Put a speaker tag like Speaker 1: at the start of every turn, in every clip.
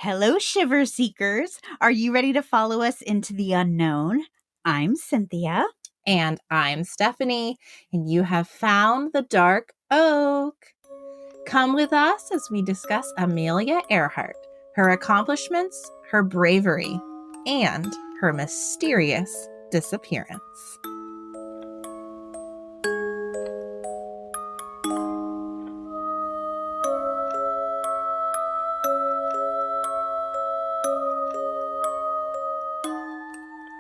Speaker 1: Hello, Shiver Seekers. Are you ready to follow us into the unknown? I'm Cynthia.
Speaker 2: And I'm Stephanie, and you have found the Dark Oak. Come with us as we discuss Amelia Earhart, her accomplishments, her bravery, and her mysterious disappearance.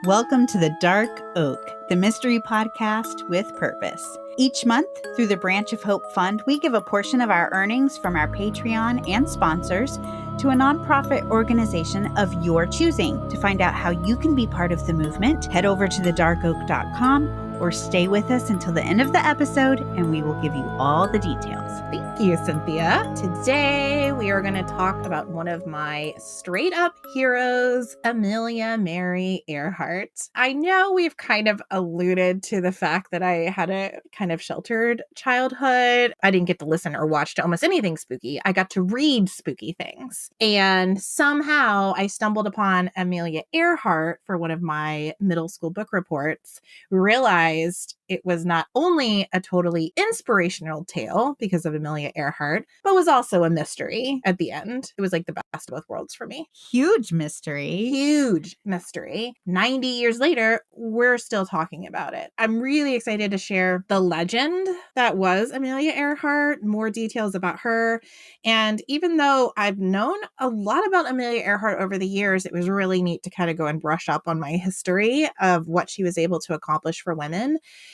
Speaker 1: Welcome to the Dark Oak, the mystery podcast with purpose. Each month, through the Branch of Hope Fund, we give a portion of our earnings from our Patreon and sponsors to a nonprofit organization of your choosing. To find out how you can be part of the movement, head over to thedarkoak.com or stay with us until the end of the episode and we will give you all the details.
Speaker 2: Thank you, Cynthia. Today, we are going to talk about one of my straight up heroes, Amelia Mary Earhart. I know we've kind of alluded to the fact that I had a kind of sheltered childhood. I didn't get to listen or watch to almost anything spooky. I got to read spooky things. And somehow I stumbled upon Amelia Earhart for one of my middle school book reports, realized it was not only a totally inspirational tale because of Amelia Earhart, but was also a mystery at the end. It was like the best of both worlds for me.
Speaker 1: Huge mystery.
Speaker 2: Huge mystery. 90 years later, we're still talking about it. I'm really excited to share the legend that was Amelia Earhart, more details about her. And even though I've known a lot about Amelia Earhart over the years, it was really neat to kind of go and brush up on my history of what she was able to accomplish for women.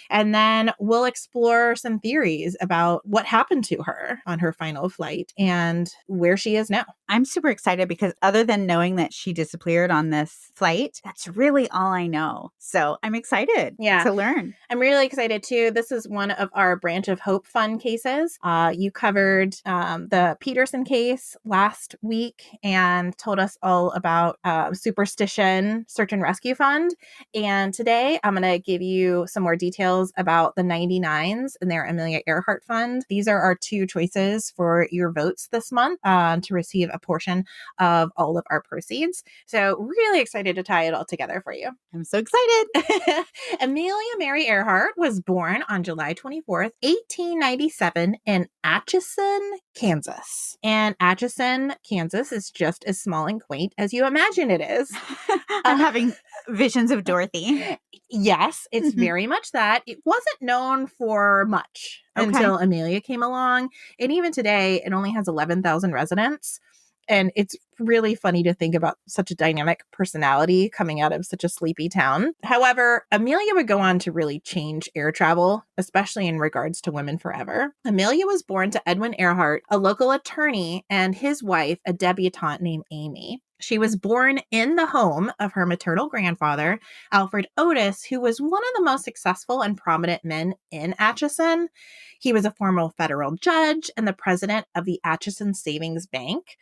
Speaker 2: And then we'll explore some theories about what happened to her on her final flight and where she is now.
Speaker 1: I'm super excited because other than knowing that she disappeared on this flight, that's really all I know. So I'm excited to learn.
Speaker 2: I'm really excited too. This is one of our Branch of Hope Fund cases. You covered the Peterson case last week and told us all about Superstition Search and Rescue Fund. And today I'm going to give you some more details about the 99s and their Amelia Earhart Fund. These are our two choices for your votes this month to receive a portion of all of our proceeds. So really excited to tie it all together for you.
Speaker 1: I'm so excited.
Speaker 2: Amelia Mary Earhart was born on July 24th, 1897 in Atchison, Kansas. And Atchison, Kansas is just as small and quaint as you imagine it is.
Speaker 1: I'm having visions of Dorothy.
Speaker 2: Yes, it's very much that. It wasn't known for much until Amelia came along. And even today, it only has 11,000 residents. And it's really funny to think about such a dynamic personality coming out of such a sleepy town. However, Amelia would go on to really change air travel, especially in regards to women forever. Amelia was born to Edwin Earhart, a local attorney, and his wife, a debutante named Amy. She was born in the home of her maternal grandfather, Alfred Otis, who was one of the most successful and prominent men in Atchison. He was a former federal judge and the president of the Atchison Savings Bank.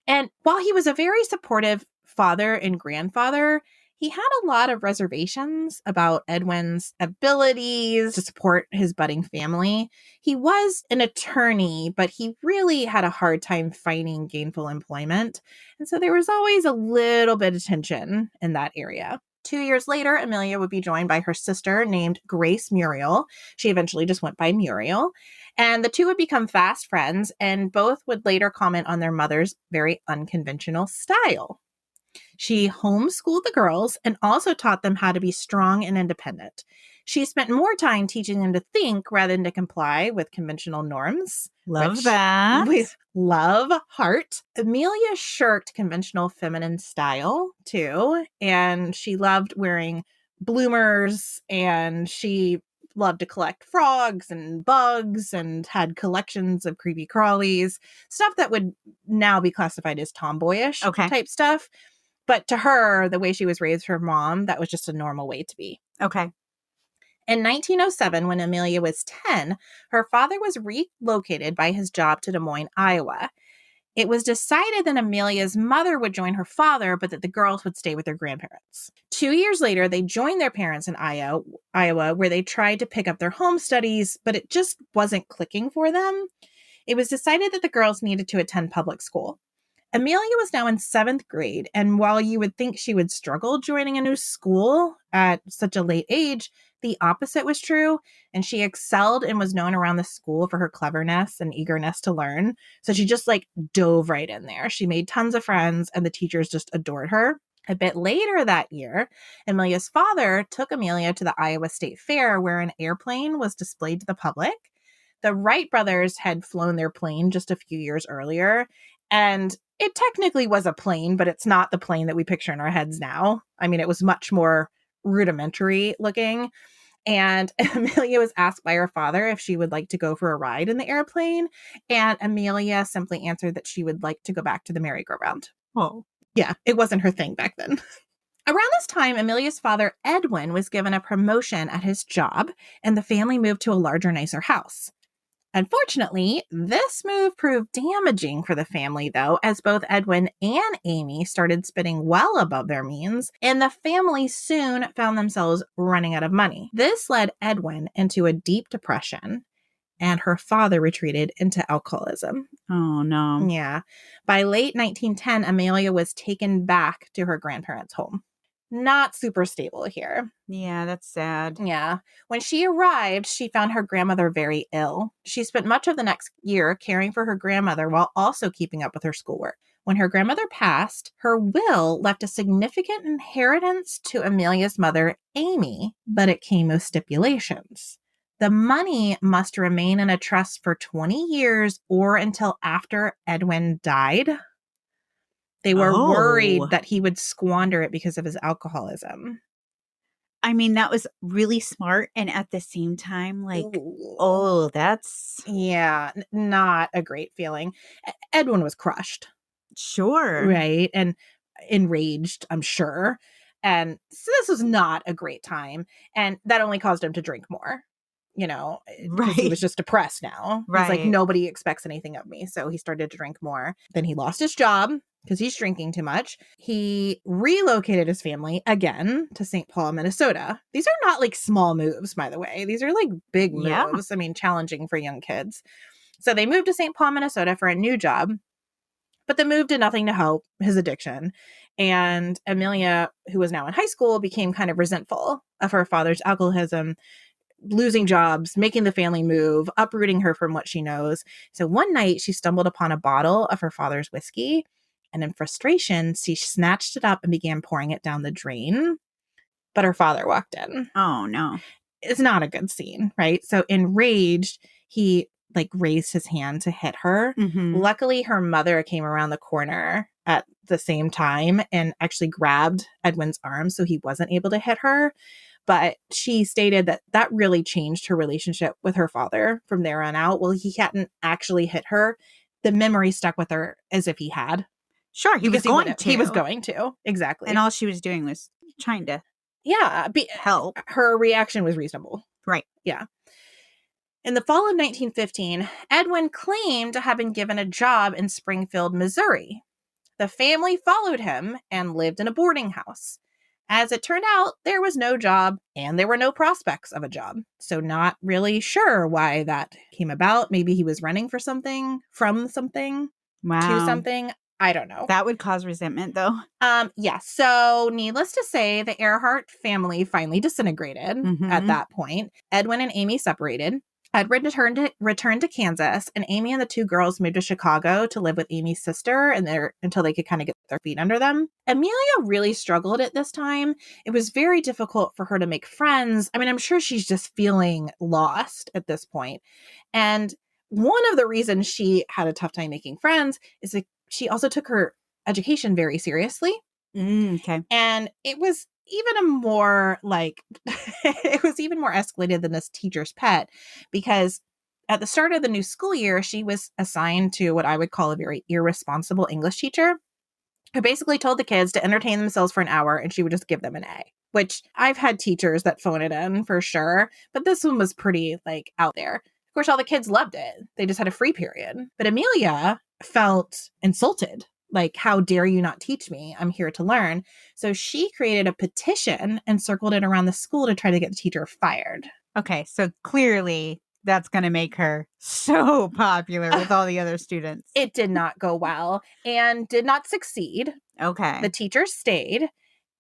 Speaker 2: And while he was a very supportive father and grandfather, he had a lot of reservations about Edwin's abilities to support his budding family. He was an attorney, but he really had a hard time finding gainful employment. And so there was always a little bit of tension in that area. 2 years later, Amelia would be joined by her sister named Grace Muriel. She eventually just went by Muriel. And the two would become fast friends, and both would later comment on their mother's very unconventional style. She homeschooled the girls and also taught them how to be strong and independent. She spent more time teaching them to think rather than to comply with conventional norms.
Speaker 1: Love that.
Speaker 2: With love, heart. Amelia shirked conventional feminine style too, and she loved wearing bloomers, and she loved to collect frogs and bugs and had collections of creepy crawlies, stuff that would now be classified as tomboyish type stuff. But to her, the way she was raised, her mom, that was just a normal way to be.
Speaker 1: Okay.
Speaker 2: In 1907, when Amelia was 10, her father was relocated by his job to Des Moines, Iowa. It was decided that Amelia's mother would join her father, but that the girls would stay with their grandparents. 2 years later, they joined their parents in Iowa, where they tried to pick up their home studies, but it just wasn't clicking for them. It was decided that the girls needed to attend public school. Amelia was now in 7th grade, and while you would think she would struggle joining a new school at such a late age, the opposite was true, and she excelled and was known around the school for her cleverness and eagerness to learn. So she just dove right in there. She made tons of friends, and the teachers just adored her. A bit later that year, Amelia's father took Amelia to the Iowa State Fair, where an airplane was displayed to the public. The Wright brothers had flown their plane just a few years earlier, and it technically was a plane, but it's not the plane that we picture in our heads now. I mean, it was much more rudimentary looking. And Amelia was asked by her father if she would like to go for a ride in the airplane. And Amelia simply answered that she would like to go back to the merry-go-round.
Speaker 1: Oh.
Speaker 2: Yeah, it wasn't her thing back then. Around this time, Amelia's father, Edwin, was given a promotion at his job, and the family moved to a larger, nicer house. Unfortunately, this move proved damaging for the family, though, as both Edwin and Amy started spending well above their means, and the family soon found themselves running out of money. This led Edwin into a deep depression, and her father retreated into alcoholism.
Speaker 1: Oh, no.
Speaker 2: Yeah. By late 1910, Amelia was taken back to her grandparents' home. Not super stable here.
Speaker 1: Yeah, that's sad.
Speaker 2: Yeah. When she arrived, she found her grandmother very ill. She spent much of the next year caring for her grandmother while also keeping up with her schoolwork. When her grandmother passed, her will left a significant inheritance to Amelia's mother, Amy, but it came with stipulations. The money must remain in a trust for 20 years or until after Edwin died. They were worried that he would squander it because of his alcoholism.
Speaker 1: I mean, that was really smart. And at the same time, that's...
Speaker 2: Yeah, not a great feeling. Edwin was crushed.
Speaker 1: Sure.
Speaker 2: Right. And enraged, I'm sure. And so this was not a great time. And that only caused him to drink more. Because he was just depressed now.
Speaker 1: Right.
Speaker 2: He's like, nobody expects anything of me. So he started to drink more. Then he lost his job because he's drinking too much. He relocated his family again to St. Paul, Minnesota. These are not small moves, by the way. These are big moves.
Speaker 1: Yeah.
Speaker 2: I mean, challenging for young kids. So they moved to St. Paul, Minnesota for a new job. But the move did nothing to help his addiction. And Amelia, who was now in high school, became kind of resentful of her father's alcoholism, losing jobs, making the family move, uprooting her from what she knows. So one night she stumbled upon a bottle of her father's whiskey, and in frustration, she snatched it up and began pouring it down the drain. But her father walked in.
Speaker 1: Oh, no.
Speaker 2: It's not a good scene, right? So enraged, he raised his hand to hit her.
Speaker 1: Mm-hmm.
Speaker 2: Luckily, her mother came around the corner at the same time and actually grabbed Edwin's arm so he wasn't able to hit her. But she stated that really changed her relationship with her father from there on out. Well, he hadn't actually hit her. The memory stuck with her as if he had.
Speaker 1: Sure, he was going to.
Speaker 2: He was going to, exactly.
Speaker 1: And all she was doing was trying to help.
Speaker 2: Her reaction was reasonable.
Speaker 1: Right.
Speaker 2: Yeah. In the fall of 1915, Edwin claimed to have been given a job in Springfield, Missouri. The family followed him and lived in a boarding house. As it turned out, there was no job and there were no prospects of a job. So not really sure why that came about. Maybe he was running for something, from something, to something. I don't know.
Speaker 1: That would cause resentment, though.
Speaker 2: Yeah. So needless to say, the Earhart family finally disintegrated at that point. Edwin and Amy separated. Edward returned to Kansas, and Amy and the two girls moved to Chicago to live with Amy's sister until they could kind of get their feet under them. Amelia really struggled at this time. It was very difficult for her to make friends. I mean, I'm sure she's just feeling lost at this point. And one of the reasons she had a tough time making friends is that she also took her education very seriously.
Speaker 1: Okay.
Speaker 2: And it was even more escalated than this teacher's pet, because at the start of the new school year, she was assigned to what I would call a very irresponsible English teacher who basically told the kids to entertain themselves for an hour and she would just give them an A, which I've had teachers that phone it in for sure. But this one was pretty out there. Of course, all the kids loved it. They just had a free period. But Amelia felt insulted. How dare you not teach me? I'm here to learn. So she created a petition and circled it around the school to try to get the teacher fired.
Speaker 1: Okay, so clearly That's going to make her so popular with all the other students.
Speaker 2: It did not go well and did not succeed.
Speaker 1: Okay.
Speaker 2: The teacher stayed,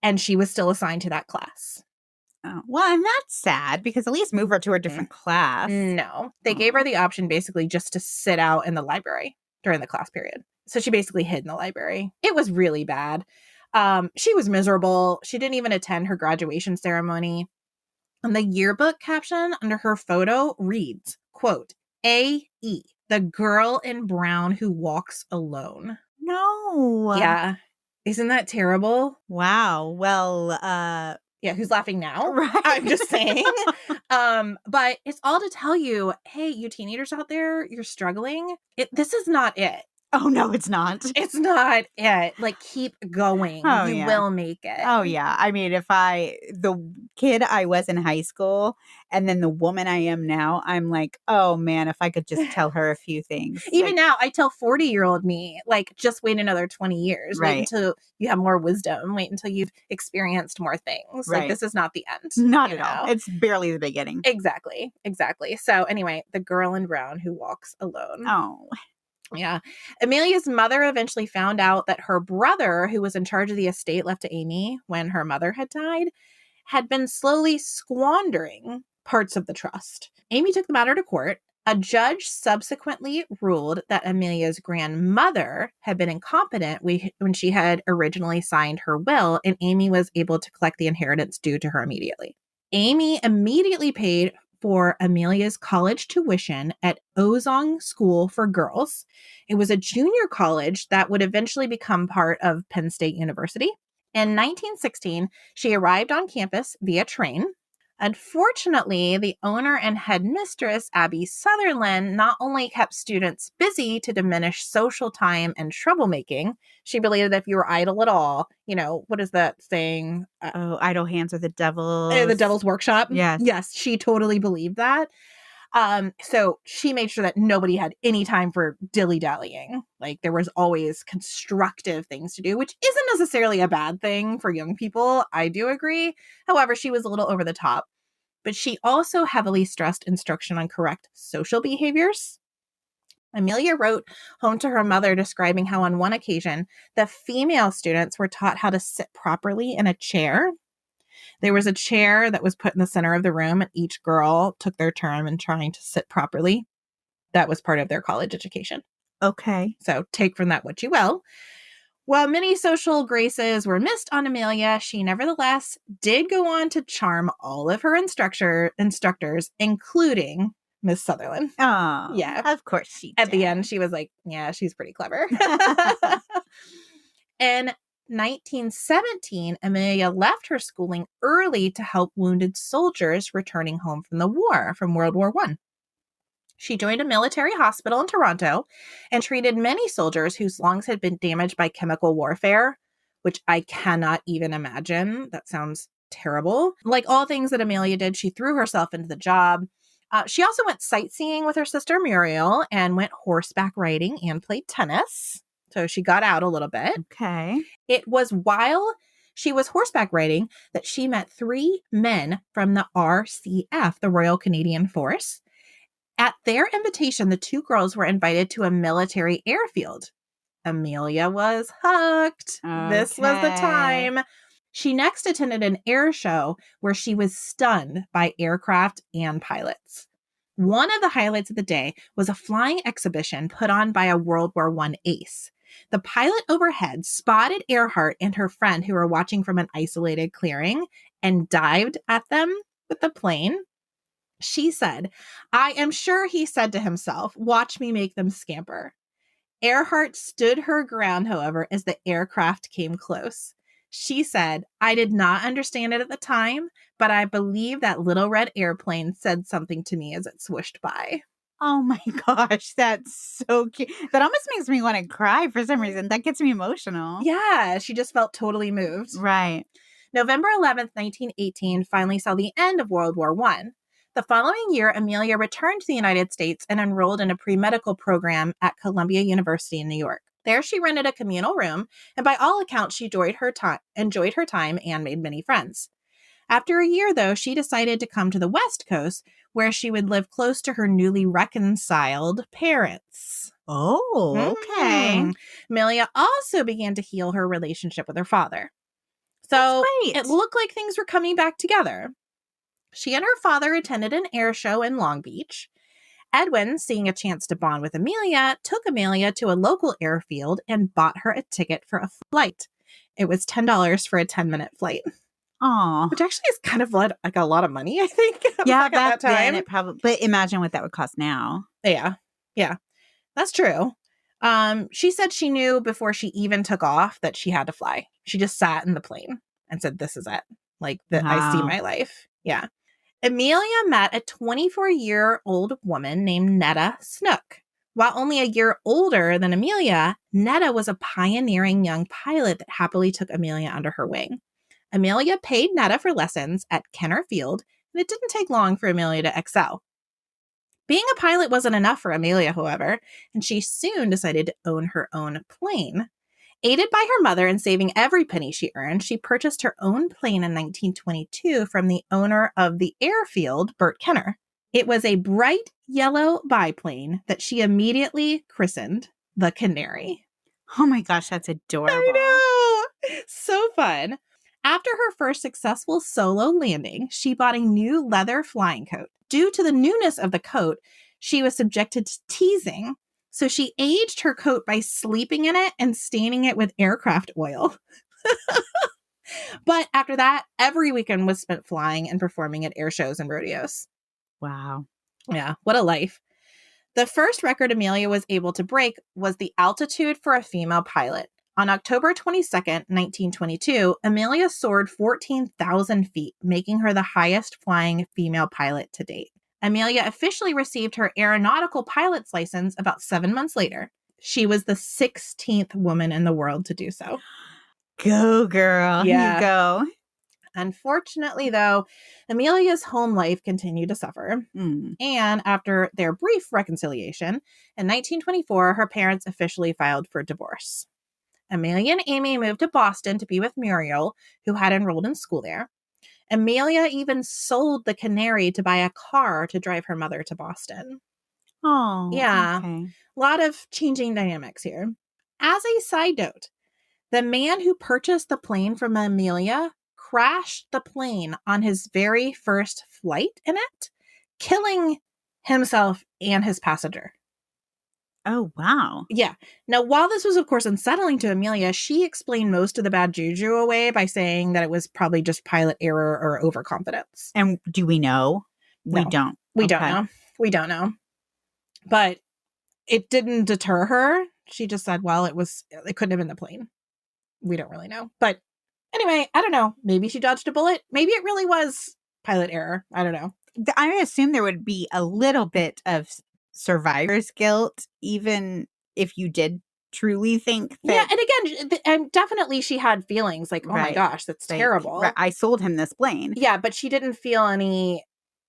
Speaker 2: and she was still assigned to that class.
Speaker 1: Oh, well, and that's sad because at least move her to a different class.
Speaker 2: No. They gave her the option basically just to sit out in the library during the class period. So she basically hid in the library. It was really bad. She was miserable. She didn't even attend her graduation ceremony. And the yearbook caption under her photo reads, quote, A.E., the girl in brown who walks alone.
Speaker 1: No.
Speaker 2: Yeah. Isn't that terrible?
Speaker 1: Wow. Well,
Speaker 2: yeah, who's laughing now?
Speaker 1: Right.
Speaker 2: I'm just saying. But it's all to tell you, hey, you teenagers out there, you're struggling. This is not it.
Speaker 1: Oh, no, it's not.
Speaker 2: It's not it. Like, keep going.
Speaker 1: Oh,
Speaker 2: you will make it.
Speaker 1: Oh, yeah. I mean, the kid I was in high school and then the woman I am now, I'm like, oh, man, if I could just tell her a few things.
Speaker 2: Even now, I tell 40-year-old me, like, just wait another 20 years.
Speaker 1: Right.
Speaker 2: Wait until you have more wisdom. Wait until you've experienced more things.
Speaker 1: Right.
Speaker 2: Like, this is not the end.
Speaker 1: Not at all. It's barely the beginning.
Speaker 2: Exactly. So anyway, the girl in brown who walks alone.
Speaker 1: Oh.
Speaker 2: Yeah. Amelia's mother eventually found out that her brother, who was in charge of the estate left to Amy when her mother had died, had been slowly squandering parts of the trust. Amy took the matter to court. A judge subsequently ruled that Amelia's grandmother had been incompetent when she had originally signed her will, and Amy was able to collect the inheritance due to her immediately. Amy immediately paid for Amelia's college tuition at Ozong School for Girls. It was a junior college that would eventually become part of Penn State University. In 1916, she arrived on campus via train. Unfortunately, the owner and headmistress, Abby Sutherland, not only kept students busy to diminish social time and troublemaking, she believed that if you were idle at all, what is that saying?
Speaker 1: Idle hands are the devil's.
Speaker 2: The devil's workshop?
Speaker 1: Yes.
Speaker 2: Yes, she totally believed that. So she made sure that nobody had any time for dilly-dallying. Like, there was always constructive things to do, which isn't necessarily a bad thing for young people. I do agree. However, she was a little over the top. But she also heavily stressed instruction on correct social behaviors. Amelia wrote home to her mother describing how on one occasion, the female students were taught how to sit properly in a chair. There was a chair that was put in the center of the room, and each girl took their turn in trying to sit properly. That was part of their college education.
Speaker 1: Okay.
Speaker 2: So take from that what you will. While many social graces were missed on Amelia, she nevertheless did go on to charm all of her instructors, including Miss Sutherland.
Speaker 1: Oh,
Speaker 2: yeah.
Speaker 1: Of course she did.
Speaker 2: At the end, she was like, yeah, she's pretty clever. In 1917, Amelia left her schooling early to help wounded soldiers returning home from the war, from World War I. She joined a military hospital in Toronto and treated many soldiers whose lungs had been damaged by chemical warfare, which I cannot even imagine. That sounds terrible. Like all things that Amelia did, she threw herself into the job. She also went sightseeing with her sister Muriel and went horseback riding and played tennis. So she got out a little bit.
Speaker 1: Okay.
Speaker 2: It was while she was horseback riding that she met 3 men from the RCF, the Royal Canadian Force. At their invitation, the 2 girls were invited to a military airfield. Amelia was hooked. Okay. This was the time. She next attended an air show where she was stunned by aircraft and pilots. One of the highlights of the day was a flying exhibition put on by a World War I ace. The pilot overhead spotted Earhart and her friend who were watching from an isolated clearing and dived at them with the plane. She said, "I am sure he said to himself, 'Watch me make them scamper.'" Earhart stood her ground, however, as the aircraft came close. She said, "I did not understand it at the time, but I believe that little red airplane said something to me as it swooshed by."
Speaker 1: Oh my gosh, that's so cute. That almost makes me want to cry for some reason. That gets me emotional.
Speaker 2: Yeah, she just felt totally moved.
Speaker 1: Right.
Speaker 2: November 11th, 1918 finally saw the end of World War I. The following year, Amelia returned to the United States and enrolled in a pre-medical program at Columbia University in New York. There, she rented a communal room, and by all accounts, she enjoyed her time and made many friends. After a year, though, she decided to come to the West Coast, where she would live close to her newly reconciled parents.
Speaker 1: Oh, okay.
Speaker 2: Amelia also began to heal her relationship with her father. So it looked like things were coming back together. She and her father attended an air show in Long Beach. Edwin, seeing a chance to bond with Amelia, took Amelia to a local airfield and bought her a ticket for a flight. It was $10 for a 10-minute flight.
Speaker 1: Oh,
Speaker 2: which actually is kind of like a lot of money, I think.
Speaker 1: Yeah,
Speaker 2: back at that time.
Speaker 1: Then it probably. But imagine what that would cost now.
Speaker 2: Yeah, that's true. She said she knew before she even took off that she had to fly. She just sat in the plane and said, "This is it. Like that, I see my life." Yeah. Amelia met a 24-year-old woman named Netta Snook. While only a year older than Amelia, Netta was a pioneering young pilot that happily took Amelia under her wing. Amelia paid Netta for lessons at Kenner Field, and it didn't take long for Amelia to excel. Being a pilot wasn't enough for Amelia, however, and she soon decided to own her own plane. Aided by her mother and saving every penny she earned, she purchased her own plane in 1922 from the owner of the airfield, Bert Kenner. It was a bright yellow biplane that she immediately christened the Canary.
Speaker 1: Oh my gosh, that's adorable.
Speaker 2: I know! So fun. After her first successful solo landing, she bought a new leather flying coat. Due to the newness of the coat, she was subjected to teasing. So she aged her coat by sleeping in it and staining it with aircraft oil. But after that, every weekend was spent flying and performing at air shows and rodeos.
Speaker 1: Wow.
Speaker 2: Yeah, what a life. The first record Amelia was able to break was the altitude for a female pilot. On October 22nd, 1922, Amelia soared 14,000 feet, making her the highest flying female pilot to date. Amelia officially received her aeronautical pilot's license about 7 months later. She was the 16th woman in the world to do so.
Speaker 1: Go, girl.
Speaker 2: Yeah.
Speaker 1: You go.
Speaker 2: Unfortunately, though, Amelia's home life continued to suffer. And after their brief reconciliation, in 1924, her parents officially filed for divorce. Amelia and Amy moved to Boston to be with Muriel, who had enrolled in school there. Amelia even sold the Canary to buy a car to drive her mother to Boston.
Speaker 1: Oh,
Speaker 2: yeah.
Speaker 1: Okay.
Speaker 2: A lot of changing dynamics here. As a side note, the man who purchased the plane from Amelia crashed the plane on his very first flight in it, killing himself and his passenger.
Speaker 1: Oh, wow.
Speaker 2: Yeah. Now, while this was, of course, unsettling to Amelia, she explained most of the bad juju away by saying that it was probably just pilot error or overconfidence.
Speaker 1: And do we know?
Speaker 2: No.
Speaker 1: We don't.
Speaker 2: We don't know. We don't know. But it didn't deter her. She just said, well, it couldn't have been the plane. We don't really know. But anyway, I don't know. Maybe she dodged a bullet. Maybe it really was pilot error. I don't know.
Speaker 1: I assume there would be a little bit of survivor's guilt, even if you did truly think that.
Speaker 2: Yeah, and again, definitely she had feelings like, oh my gosh, that's terrible.
Speaker 1: Right, I sold him this plane.
Speaker 2: Yeah, but she didn't feel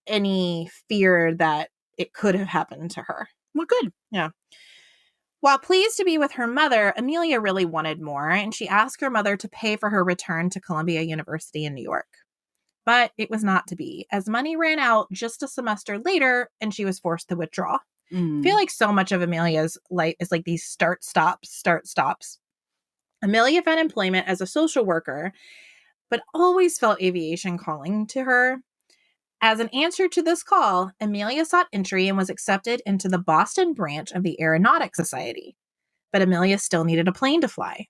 Speaker 2: any fear that it could have happened to her.
Speaker 1: Well, good.
Speaker 2: Yeah. While pleased to be with her mother, Amelia really wanted more, and she asked her mother to pay for her return to Columbia University in New York. But it was not to be, as money ran out just a semester later, and she was forced to withdraw. I feel like so much of Amelia's life is like these start, stops. Amelia found employment as a social worker, but always felt aviation calling to her. As an answer to this call, Amelia sought entry and was accepted into the Boston branch of the Aeronautics Society. But Amelia still needed a plane to fly.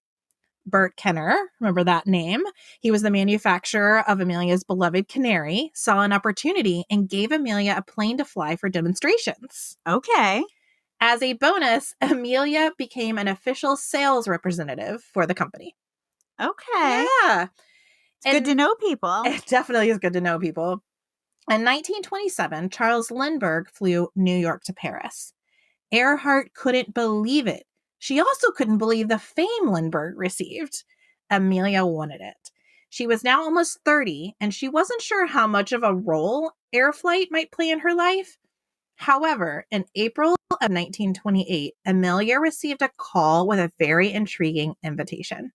Speaker 2: Bert Kenner, remember that name? He was the manufacturer of Amelia's beloved Canary, saw an opportunity and gave Amelia a plane to fly for demonstrations.
Speaker 1: Okay.
Speaker 2: As a bonus, Amelia became an official sales representative for the company.
Speaker 1: Okay.
Speaker 2: Yeah.
Speaker 1: It's good to know people.
Speaker 2: It definitely is good to know people. In 1927, Charles Lindbergh flew New York to Paris. Earhart couldn't believe it. She also couldn't believe the fame Lindbergh received. Amelia wanted it. She was now almost 30, and she wasn't sure how much of a role air flight might play in her life. However, in April of 1928, Amelia received a call with a very intriguing invitation.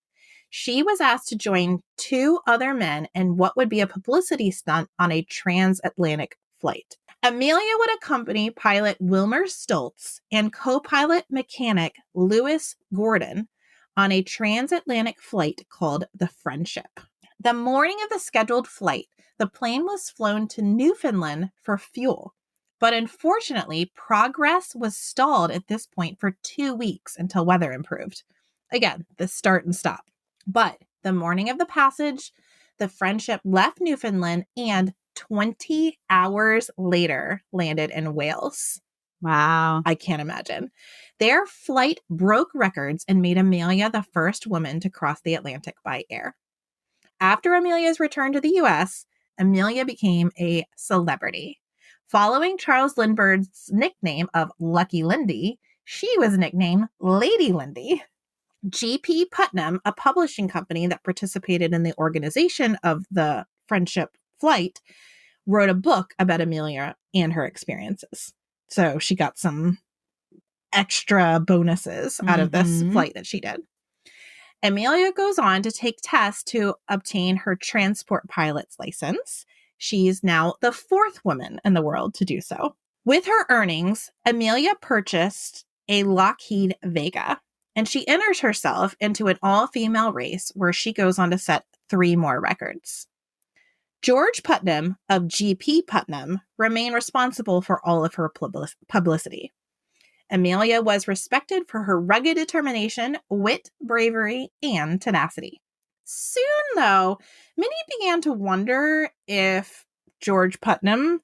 Speaker 2: She was asked to join 2 other men in what would be a publicity stunt on a transatlantic flight. Amelia would accompany pilot Wilmer Stoltz and co-pilot mechanic Lewis Gordon on a transatlantic flight called the Friendship. The morning of the scheduled flight, the plane was flown to Newfoundland for fuel. But unfortunately, progress was stalled at this point for 2 weeks until weather improved. Again, the start and stop. But the morning of the passage, the Friendship left Newfoundland and 20 hours later landed in Wales.
Speaker 1: Wow.
Speaker 2: I can't imagine. Their flight broke records and made Amelia the first woman to cross the Atlantic by air. After Amelia's return to the U.S., Amelia became a celebrity. Following Charles Lindbergh's nickname of Lucky Lindy, she was nicknamed Lady Lindy. G.P. Putnam, a publishing company that participated in the organization of the Friendship flight, wrote a book about Amelia and her experiences. So she got some extra bonuses out of this flight that she did. Amelia goes on to take tests to obtain her transport pilot's license. She's now the 4th woman in the world to do so. With her earnings, Amelia purchased a Lockheed Vega, and she enters herself into an all-female race where she goes on to set 3 more records. George Putnam of G.P. Putnam remained responsible for all of her publicity. Amelia was respected for her rugged determination, wit, bravery, and tenacity. Soon, though, many began to wonder if George Putnam,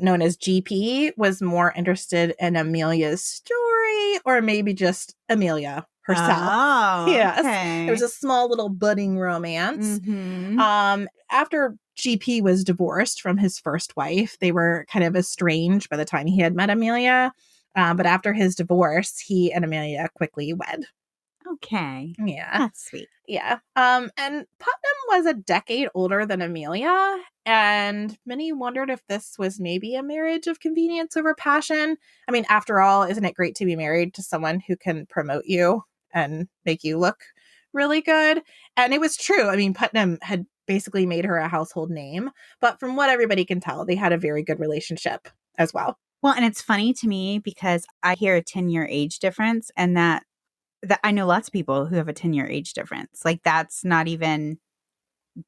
Speaker 2: known as GP, was more interested in Amelia's story or maybe just Amelia herself.
Speaker 1: Oh,
Speaker 2: yes.
Speaker 1: Okay.
Speaker 2: There was a small little budding romance.
Speaker 1: Mm-hmm.
Speaker 2: After GP was divorced from his first wife, they were kind of estranged by the time he had met Amelia. But after his divorce, he and Amelia quickly wed.
Speaker 1: Okay.
Speaker 2: Yeah.
Speaker 1: That's sweet.
Speaker 2: Yeah. And Putnam was a decade older than Amelia, and many wondered if this was maybe a marriage of convenience over passion. I mean, after all, isn't it great to be married to someone who can promote you and make you look really good? And it was true. I mean, Putnam had basically made her a household name, but from what everybody can tell, they had a very good relationship as well.
Speaker 1: Well, and it's funny to me because I hear a 10-year age difference, and that I know lots of people who have a 10-year age difference. Like, that's not even,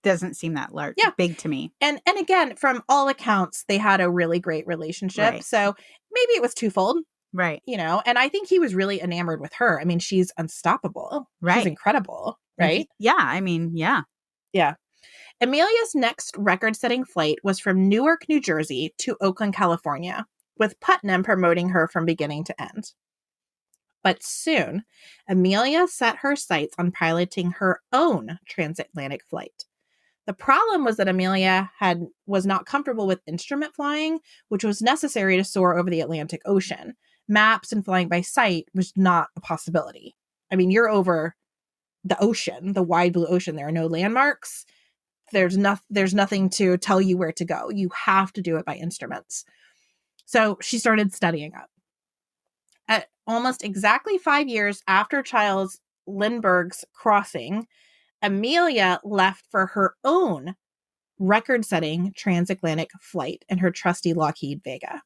Speaker 1: doesn't seem that large, big to me.
Speaker 2: And again, from all accounts, they had a really great relationship.
Speaker 1: Right.
Speaker 2: So maybe it was twofold.
Speaker 1: Right.
Speaker 2: You know, and I think he was really enamored with her. I mean, she's unstoppable.
Speaker 1: Right.
Speaker 2: She's incredible. Right.
Speaker 1: Yeah. I mean, yeah.
Speaker 2: Yeah. Amelia's next record-setting flight was from Newark, New Jersey to Oakland, California, with Putnam promoting her from beginning to end. But soon, Amelia set her sights on piloting her own transatlantic flight. The problem was that Amelia was not comfortable with instrument flying, which was necessary to soar over the Atlantic Ocean. Maps and flying by sight was not a possibility. I mean, you're over the ocean, the wide blue ocean. There are no landmarks. There's nothing to tell you where to go. You have to do it by instruments. So she started studying up. At almost exactly 5 years after Charles Lindbergh's crossing, Amelia left for her own record-setting transatlantic flight in her trusty Lockheed Vega.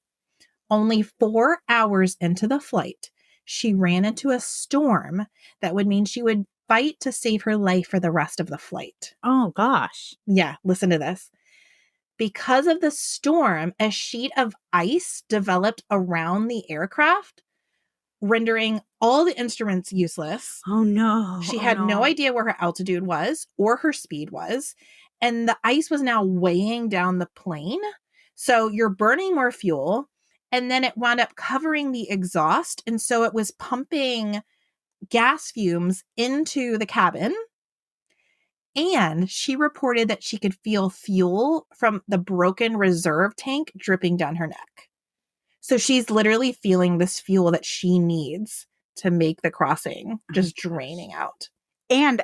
Speaker 2: Only 4 hours into the flight, she ran into a storm that would mean she would fight to save her life for the rest of the flight.
Speaker 1: Oh, gosh.
Speaker 2: Yeah, listen to this. Because of the storm, a sheet of ice developed around the aircraft, rendering all the instruments useless.
Speaker 1: Oh, no.
Speaker 2: She had no idea where her altitude was or her speed was. And the ice was now weighing down the plane. So you're burning more fuel. And then it wound up covering the exhaust. And so it was pumping gas fumes into the cabin. And she reported that she could feel fuel from the broken reserve tank dripping down her neck. So she's literally feeling this fuel that she needs to make the crossing just draining out.
Speaker 1: And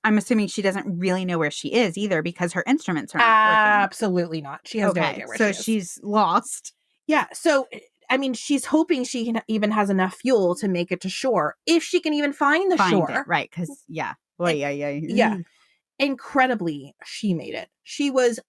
Speaker 1: I'm assuming she doesn't really know where she is either because her instruments are not working.
Speaker 2: Absolutely not. She has no idea where she is.
Speaker 1: So she's lost.
Speaker 2: Yeah. So, I mean, she's hoping she even has enough fuel to make it to shore, if she can even find the shore.
Speaker 1: It, right. Because, yeah. Boy, yeah.
Speaker 2: Yeah. Incredibly, she made it. She was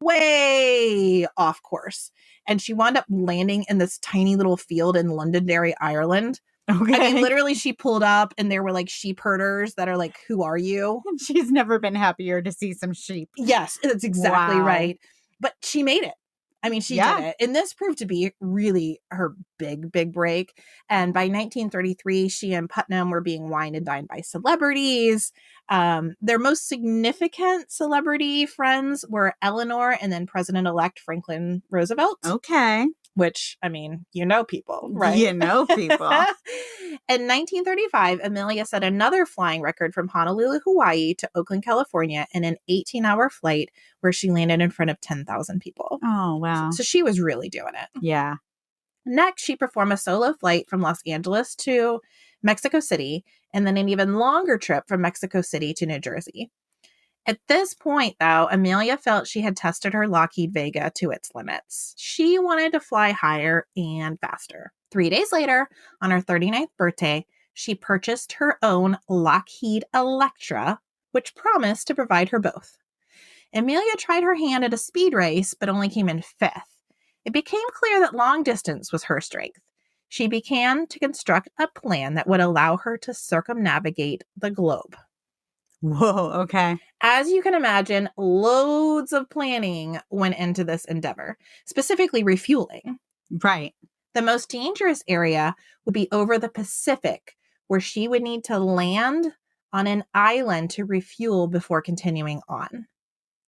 Speaker 2: way off course. And she wound up landing in this tiny little field in Londonderry, Ireland.
Speaker 1: Okay.
Speaker 2: I mean, literally, she pulled up and there were like sheep herders that are like, who are you?
Speaker 1: She's never been happier to see some sheep.
Speaker 2: Yes, that's exactly
Speaker 1: Wow.
Speaker 2: right. But she made it. I mean, she did it. And this proved to be really her big, big break. And by 1933, she and Putnam were being wined and dined by celebrities. Their most significant celebrity friends were Eleanor and then President-elect Franklin Roosevelt.
Speaker 1: Okay.
Speaker 2: Which, I mean, you know people, right?
Speaker 1: You know people.
Speaker 2: In 1935, Amelia set another flying record from Honolulu, Hawaii to Oakland, California in an 18-hour flight where she landed in front of 10,000 people.
Speaker 1: Oh, wow.
Speaker 2: So she was really doing it.
Speaker 1: Yeah.
Speaker 2: Next, she performed a solo flight from Los Angeles to Mexico City, and then an even longer trip from Mexico City to New Jersey. At this point, though, Amelia felt she had tested her Lockheed Vega to its limits. She wanted to fly higher and faster. 3 days later, on her 39th birthday, she purchased her own Lockheed Electra, which promised to provide her both. Amelia tried her hand at a speed race, but only came in 5th. It became clear that long distance was her strength. She began to construct a plan that would allow her to circumnavigate the globe.
Speaker 1: Whoa, okay.
Speaker 2: As you can imagine, loads of planning went into this endeavor, specifically refueling.
Speaker 1: Right.
Speaker 2: The most dangerous area would be over the Pacific, where she would need to land on an island to refuel before continuing on.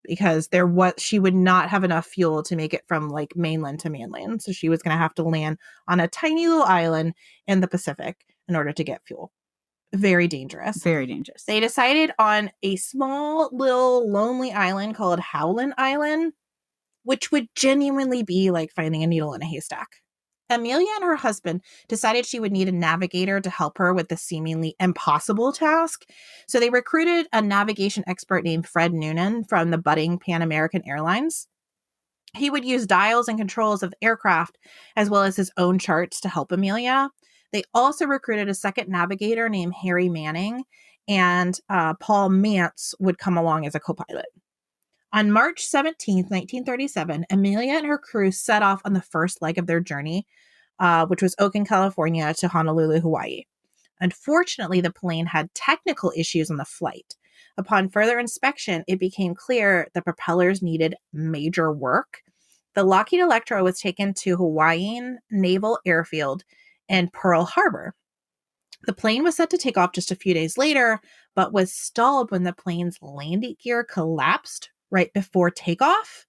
Speaker 2: Because she would not have enough fuel to make it from like mainland to mainland. So she was going to have to land on a tiny little island in the Pacific in order to get fuel. Very dangerous.
Speaker 1: Very dangerous.
Speaker 2: They decided on a small little lonely island called Howland Island, which would genuinely be like finding a needle in a haystack. Amelia and her husband decided she would need a navigator to help her with the seemingly impossible task. So they recruited a navigation expert named Fred Noonan from the budding Pan American Airlines. He would use dials and controls of the aircraft as well as his own charts to help Amelia. They also recruited a second navigator named Harry Manning, and Paul Mance would come along as a co-pilot. On March 17th, 1937, Amelia and her crew set off on the first leg of their journey, which was Oakland, California to Honolulu, Hawaii. Unfortunately, the plane had technical issues on the flight. Upon further inspection, it became clear the propellers needed major work. The Lockheed Electra was taken to Hawaiian Naval Airfield in Pearl Harbor. The plane was set to take off just a few days later, but was stalled when the plane's landing gear collapsed right before takeoff.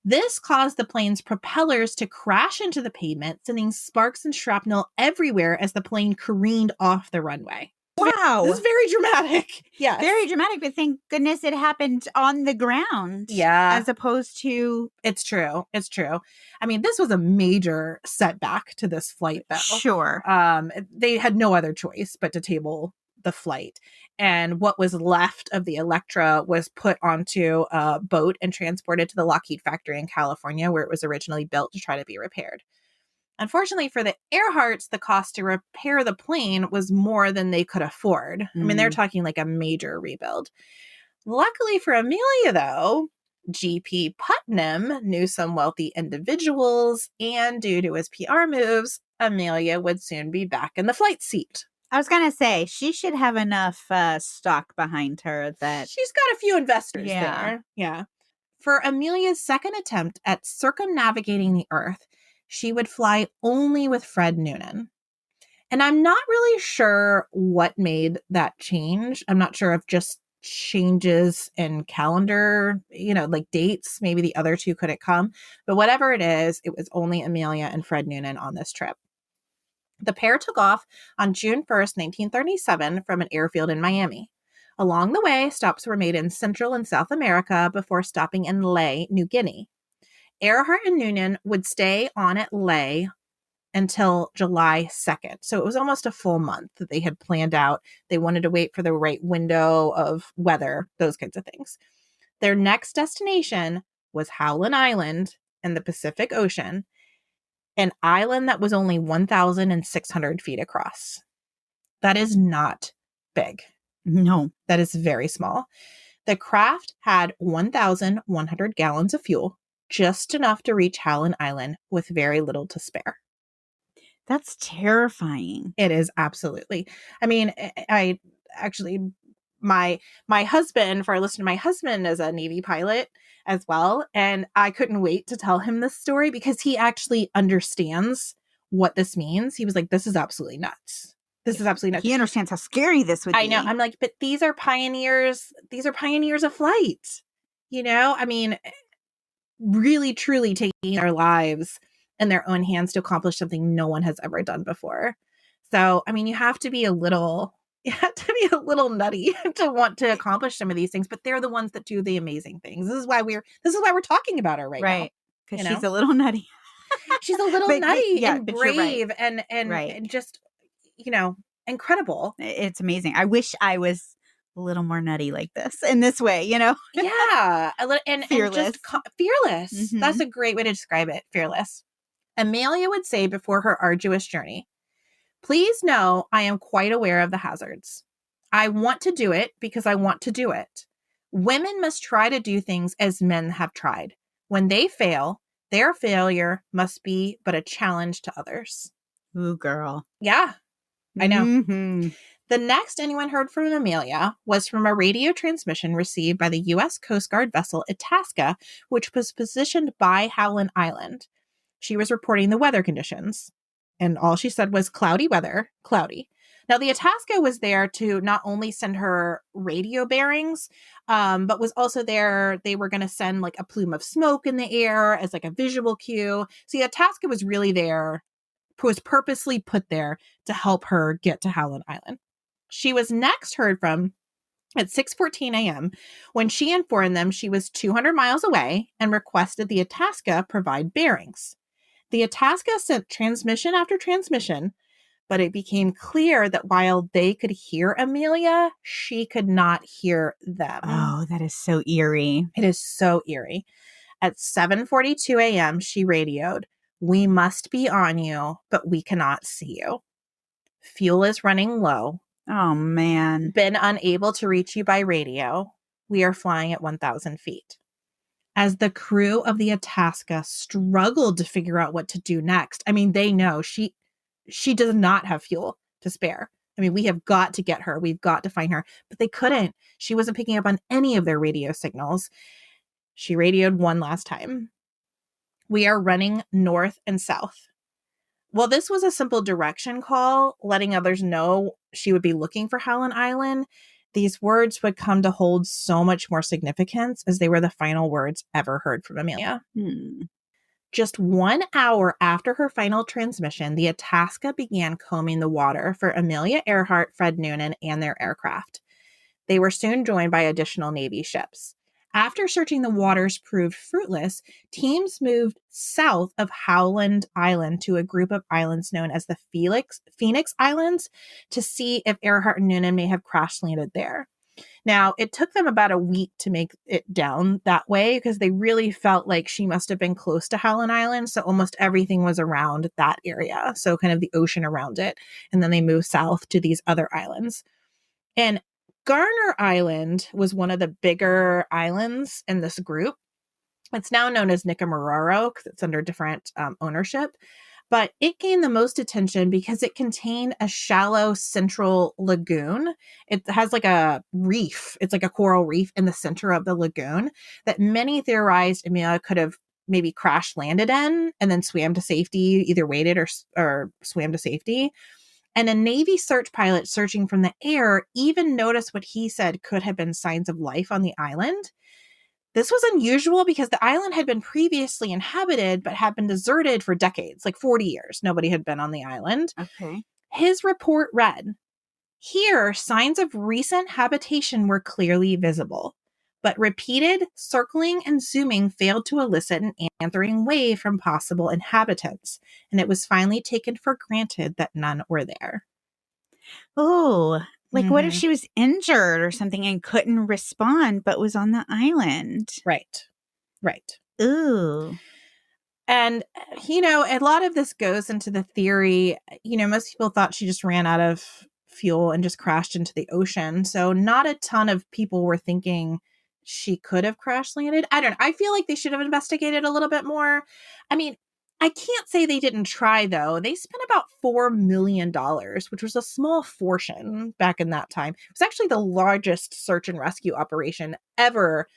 Speaker 2: This caused the plane's propellers to crash into the pavement, sending sparks and shrapnel everywhere as the plane careened off the runway.
Speaker 1: Wow.
Speaker 2: This is very dramatic. Yes.
Speaker 1: Very dramatic, but thank goodness it happened on the ground.
Speaker 2: Yeah.
Speaker 1: As opposed to...
Speaker 2: It's true. It's true. I mean, this was a major setback to this flight, though.
Speaker 1: Sure.
Speaker 2: They had no other choice but to table the flight. And what was left of the Electra was put onto a boat and transported to the Lockheed factory in California, where it was originally built to try to be repaired. Unfortunately for the Earharts, the cost to repair the plane was more than they could afford. I mean, they're talking like a major rebuild. Luckily for Amelia, though, G.P. Putnam knew some wealthy individuals, and due to his PR moves, Amelia would soon be back in the flight seat.
Speaker 1: I was going to say, she should have enough stock behind her that...
Speaker 2: She's got a few investors there. Yeah. For Amelia's second attempt at circumnavigating the Earth, she would fly only with Fred Noonan. And I'm not really sure what made that change. I'm not sure if just changes in calendar, like dates, maybe the other two couldn't come. But whatever it is, it was only Amelia and Fred Noonan on this trip. The pair took off on June 1st, 1937 from an airfield in Miami. Along the way, stops were made in Central and South America before stopping in Lae, New Guinea. Earhart and Noonan would stay on at Lae until July 2nd. So it was almost a full month that they had planned out. They wanted to wait for the right window of weather, those kinds of things. Their next destination was Howland Island in the Pacific Ocean, an island that was only 1,600 feet across. That is not big.
Speaker 1: No.
Speaker 2: That is very small. The craft had 1,100 gallons of fuel, just enough to reach Howland Island with very little to spare.
Speaker 1: That's terrifying.
Speaker 2: It is, absolutely. I mean, I actually, my husband, for our listener, my husband is a Navy pilot as well. And I couldn't wait to tell him this story because he actually understands what this means. He was like, this is absolutely nuts. This is absolutely nuts.
Speaker 1: He understands how scary this would be.
Speaker 2: I know. I'm like, but these are pioneers. These are pioneers of flight. You know, I mean, really, truly taking their lives in their own hands to accomplish something no one has ever done before. So, I mean, you have to be a little nutty to want to accomplish some of these things, but they're the ones that do the amazing things. This is why we're talking about her right now.
Speaker 1: Because she's a little nutty.
Speaker 2: She's a little nutty and brave
Speaker 1: right.
Speaker 2: and just, incredible.
Speaker 1: It's amazing. I wish I was a little more nutty like this in this way,
Speaker 2: Yeah. And
Speaker 1: fearless.
Speaker 2: Fearless.
Speaker 1: Mm-hmm.
Speaker 2: That's a great way to describe it. Fearless. Amelia would say before her arduous journey, "Please know I am quite aware of the hazards. I want to do it because I want to do it. Women must try to do things as men have tried. When they fail, their failure must be but a challenge to others."
Speaker 1: Ooh, girl.
Speaker 2: Yeah, I know.
Speaker 1: Mm-hmm.
Speaker 2: The next anyone heard from Amelia was from a radio transmission received by the U.S. Coast Guard vessel Itasca, which was positioned by Howland Island. She was reporting the weather conditions, and all she said was cloudy weather, cloudy. Now, the Itasca was there to not only send her radio bearings, but was also there. They were going to send like a plume of smoke in the air as like a visual cue. So the Itasca was really there, was purposely put there to help her get to Howland Island. She was next heard from at 6:14 a.m. when she informed them she was 200 miles away and requested the Itasca provide bearings. The Itasca sent transmission after transmission, but it became clear that while they could hear Amelia, she could not hear them.
Speaker 1: Oh, that is so eerie.
Speaker 2: It is so eerie. At 7:42 a.m., she radioed, "We must be on you, but we cannot see you. Fuel is running low.
Speaker 1: Oh, man.
Speaker 2: Been unable to reach you by radio. We are flying at 1,000 feet." As the crew of the Itasca struggled to figure out what to do next, I mean, they know she does not have fuel to spare. I mean, we have got to get her. We've got to find her. But they couldn't. She wasn't picking up on any of their radio signals. She radioed one last time. "We are running north and south." Well, this was a simple direction call, letting others know she would be looking for Howland Island. These words would come to hold so much more significance as they were the final words ever heard from Amelia. Just 1 hour after her final transmission, the Itasca began combing the water for Amelia Earhart, Fred Noonan, and their aircraft. They were soon joined by additional Navy ships. After searching the waters proved fruitless, teams moved south of Howland Island to a group of islands known as the Phoenix Islands to see if Earhart and Noonan may have crash landed there. Now, it took them about a week to make it down that way because they really felt like she must have been close to Howland Island. So almost everything was around that area. So kind of the ocean around it. And then they moved south to these other islands. And Garner Island was one of the bigger islands in this group. It's now known as Nicamararo because it's under different ownership. But it gained the most attention because it contained a shallow central lagoon. It has like a reef. It's like a coral reef in the center of the lagoon that many theorized Amelia could have maybe crash landed in and then swam to safety, either waited or swam to safety. And a Navy search pilot searching from the air even noticed what he said could have been signs of life on the island. This was unusual because the island had been previously inhabited, but had been deserted for decades, like 40 years. Nobody had been on the island.
Speaker 1: Okay.
Speaker 2: His report read, "Here, signs of recent habitation were clearly visible, but repeated circling and zooming failed to elicit an answering wave from possible inhabitants, and it was finally taken for granted that none were there."
Speaker 1: Oh, like what if she was injured or something and couldn't respond but was on the island?
Speaker 2: Right.
Speaker 1: Ooh.
Speaker 2: And, a lot of this goes into the theory, most people thought she just ran out of fuel and just crashed into the ocean. So not a ton of people were thinking she could have crash landed. I don't know. I feel like they should have investigated a little bit more. I mean, I can't say they didn't try, though. They spent about $4 million, which was a small fortune back in that time. It was actually the largest search and rescue operation ever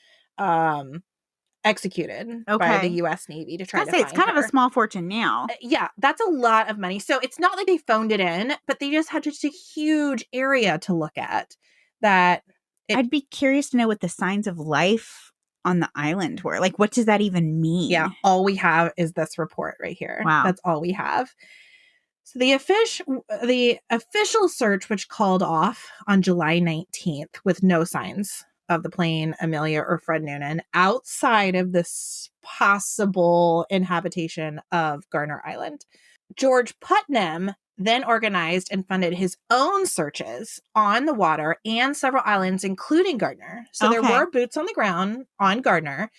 Speaker 2: executed by the U.S. Navy to try to find
Speaker 1: it's kind of a small fortune now.
Speaker 2: Yeah, that's a lot of money. So it's not like they phoned it in, but they just had just a huge area to look at. I'd
Speaker 1: be curious to know what the signs of life on the island were. Like, what does that even mean?
Speaker 2: Yeah, all we have is this report right here.
Speaker 1: Wow.
Speaker 2: That's all we have. So the official search, which called off on July 19th with no signs of the plane, Amelia or Fred Noonan, outside of this possible inhabitation of Garner Island. George Putnam then organized and funded his own searches on the water and several islands, including Gardner. So there were boots on the ground on Gardner,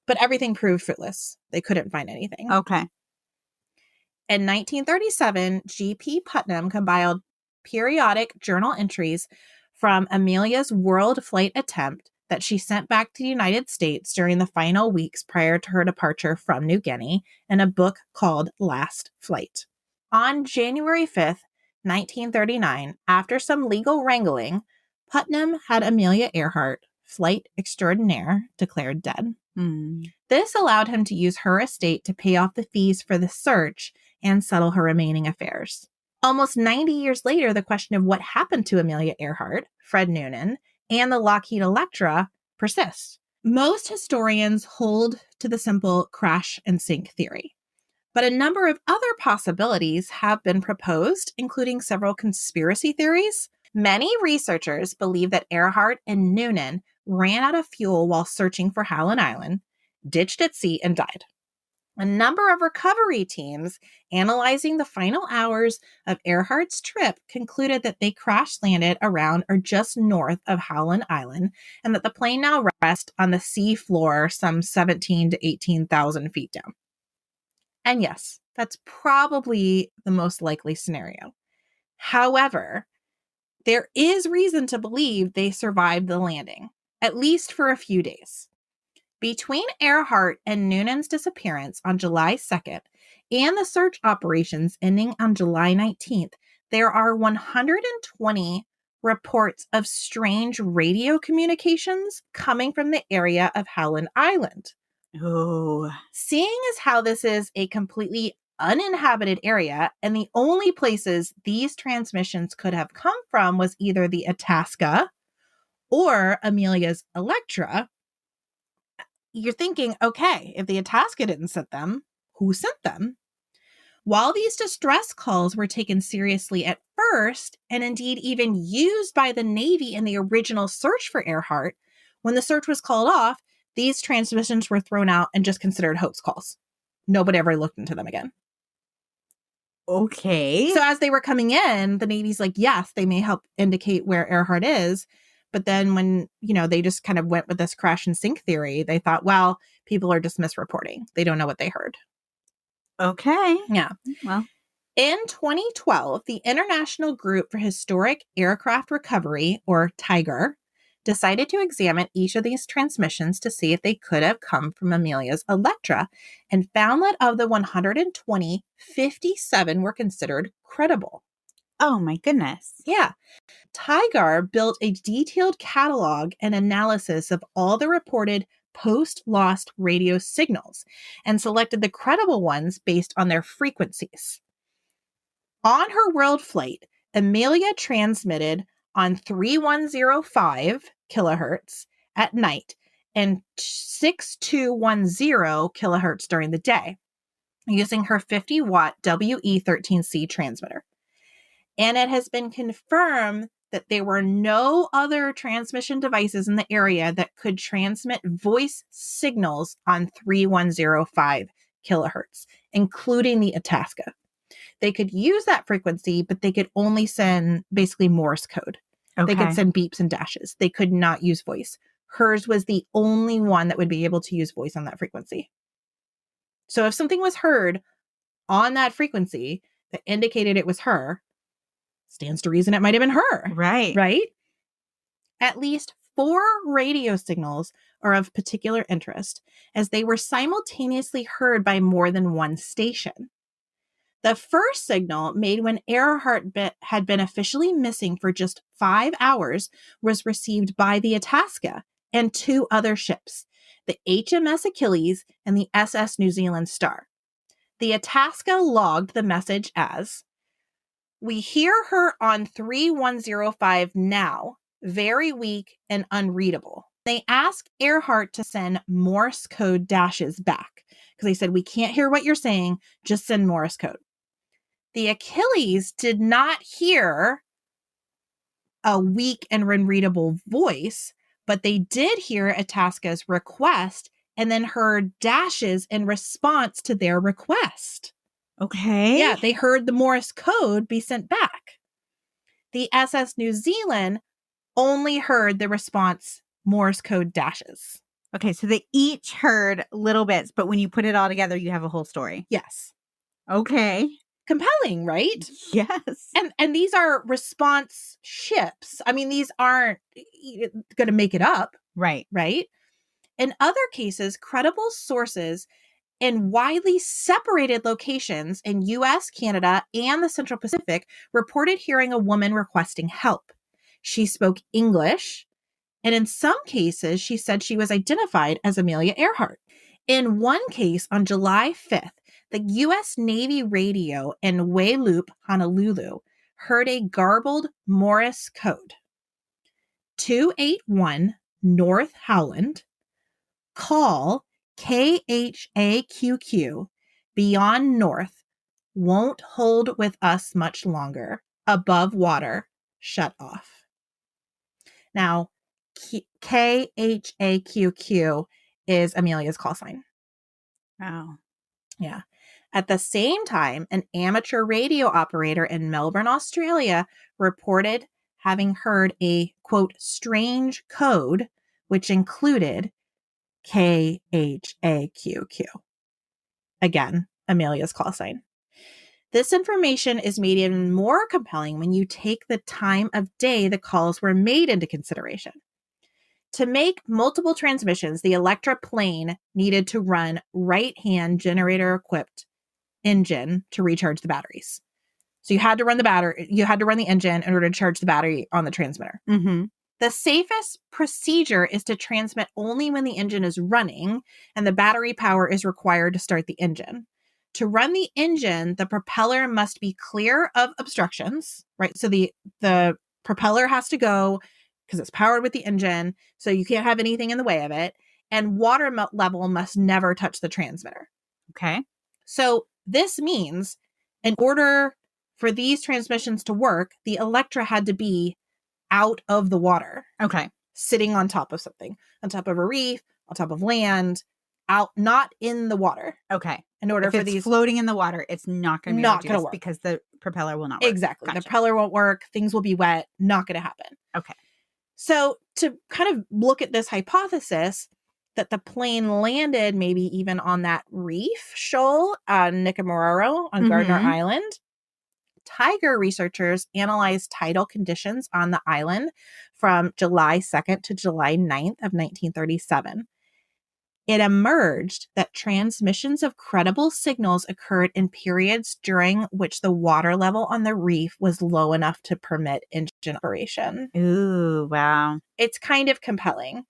Speaker 2: but everything proved fruitless. They couldn't find anything.
Speaker 1: Okay.
Speaker 2: In 1937, G.P. Putnam compiled periodic journal entries from Amelia's world flight attempt that she sent back to the United States during the final weeks prior to her departure from New Guinea in a book called Last Flight. On January 5th, 1939, after some legal wrangling, Putnam had Amelia Earhart, flight extraordinaire, declared dead. This allowed him to use her estate to pay off the fees for the search and settle her remaining affairs. Almost 90 years later, the question of what happened to Amelia Earhart, Fred Noonan, and the Lockheed Electra persists. Most historians hold to the simple crash and sink theory, but a number of other possibilities have been proposed, including several conspiracy theories. Many researchers believe that Earhart and Noonan ran out of fuel while searching for Howland Island, ditched at sea, and died. A number of recovery teams analyzing the final hours of Earhart's trip concluded that they crash landed around or just north of Howland Island and that the plane now rests on the sea floor some 17 to 18,000 feet down. And yes, that's probably the most likely scenario. However, there is reason to believe they survived the landing, at least for a few days. Between Earhart and Noonan's disappearance on July 2nd and the search operations ending on July 19th, there are 120 reports of strange radio communications coming from the area of Howland Island.
Speaker 1: Oh.
Speaker 2: Seeing as how this is a completely uninhabited area and the only places these transmissions could have come from was either the Itasca or Amelia's Electra, you're thinking, okay, if the Itasca didn't send them, who sent them? While these distress calls were taken seriously at first, and indeed even used by the Navy in the original search for Earhart, when the search was called off, these transmissions were thrown out and just considered hoax calls. Nobody ever looked into them again.
Speaker 1: Okay.
Speaker 2: So as they were coming in, the Navy's like, yes, they may help indicate where Earhart is. But then when, they just kind of went with this crash and sink theory, they thought, well, people are just misreporting. They don't know what they heard.
Speaker 1: Okay.
Speaker 2: Yeah.
Speaker 1: Well,
Speaker 2: in 2012, the International Group for Historic Aircraft Recovery, or TIGER, decided to examine each of these transmissions to see if they could have come from Amelia's Electra and found that of the 120, 57 were considered credible.
Speaker 1: Oh my goodness.
Speaker 2: Yeah. TIGER built a detailed catalog and analysis of all the reported post-lost radio signals and selected the credible ones based on their frequencies. On her world flight, Amelia transmitted on 3105 kilohertz at night and 6210 kilohertz during the day, using her 50-watt WE13C transmitter. And it has been confirmed that there were no other transmission devices in the area that could transmit voice signals on 3105 kilohertz, including the Itasca. They could use that frequency, but they could only send basically Morse code.
Speaker 1: Okay.
Speaker 2: They could send beeps and dashes. They could not use voice. Hers was the only one that would be able to use voice on that frequency. So if something was heard on that frequency that indicated it was her, stands to reason it might have been her.
Speaker 1: Right.
Speaker 2: Right? At least 4 radio signals are of particular interest, as they were simultaneously heard by more than one station. The first signal, made when Earhart had been officially missing for just 5 hours, was received by the Itasca and 2 other ships, the HMS Achilles and the SS New Zealand Star. The Itasca logged the message as, "We hear her on 3105 now, very weak and unreadable." They asked Earhart to send Morse code dashes back because they said, "We can't hear what you're saying, just send Morse code." The Achilles did not hear a weak and unreadable voice, but they did hear Itasca's request and then heard dashes in response to their request.
Speaker 1: Okay.
Speaker 2: Yeah, they heard the Morse code be sent back. The SS New Zealand only heard the response Morse code dashes.
Speaker 1: Okay, so they each heard little bits, but when you put it all together, you have a whole story.
Speaker 2: Yes.
Speaker 1: Okay.
Speaker 2: Compelling, right?
Speaker 1: Yes.
Speaker 2: And these are response ships. I mean, these aren't going to make it up.
Speaker 1: Right.
Speaker 2: Right? In other cases, credible sources in widely separated locations in US, Canada, and the Central Pacific reported hearing a woman requesting help. She spoke English, and in some cases, she said she was identified as Amelia Earhart. In one case, on July 5th, the U.S. Navy radio in Wailup, Honolulu, heard a garbled Morse code. 281 North Howland, call KHAQQ, beyond north, won't hold with us much longer, above water, shut off. Now, KHAQQ is Amelia's call sign.
Speaker 1: Wow.
Speaker 2: Yeah. At the same time, an amateur radio operator in Melbourne, Australia, reported having heard a, quote, strange code, which included KHAQQ. Again, Amelia's call sign. This information is made even more compelling when you take the time of day the calls were made into consideration. To make multiple transmissions, the Electra plane needed to run right-hand generator-equipped engine to recharge the batteries. So you had to run the engine in order to charge the battery on the transmitter.
Speaker 1: Mm-hmm.
Speaker 2: The safest procedure is to transmit only when the engine is running and the battery power is required to start the engine. To run the engine, the propeller must be clear of obstructions, right? So the propeller has to go because it's powered with the engine, so you can't have anything in the way of it. And water level must never touch the transmitter.
Speaker 1: Okay.
Speaker 2: So this means in order for these transmissions to work, the Electra had to be out of the water.
Speaker 1: Okay.
Speaker 2: Sitting on top of something, on top of a reef, on top of land, out, not in the water.
Speaker 1: Okay.
Speaker 2: In order
Speaker 1: if
Speaker 2: for
Speaker 1: it's
Speaker 2: these
Speaker 1: floating in the water, it's not going to be
Speaker 2: not
Speaker 1: able to
Speaker 2: gonna
Speaker 1: do this
Speaker 2: work
Speaker 1: because the propeller will not work.
Speaker 2: Exactly.
Speaker 1: Gotcha.
Speaker 2: The propeller won't work. Things will be wet. Not going to happen.
Speaker 1: Okay.
Speaker 2: So to kind of look at this hypothesis that the plane landed maybe even on that reef shoal on Nicaragua on Gardner Island, Tiger researchers analyzed tidal conditions on the island from July 2nd to July 9th of 1937. It emerged that transmissions of credible signals occurred in periods during which the water level on the reef was low enough to permit engine operation.
Speaker 1: Ooh, wow.
Speaker 2: It's kind of compelling.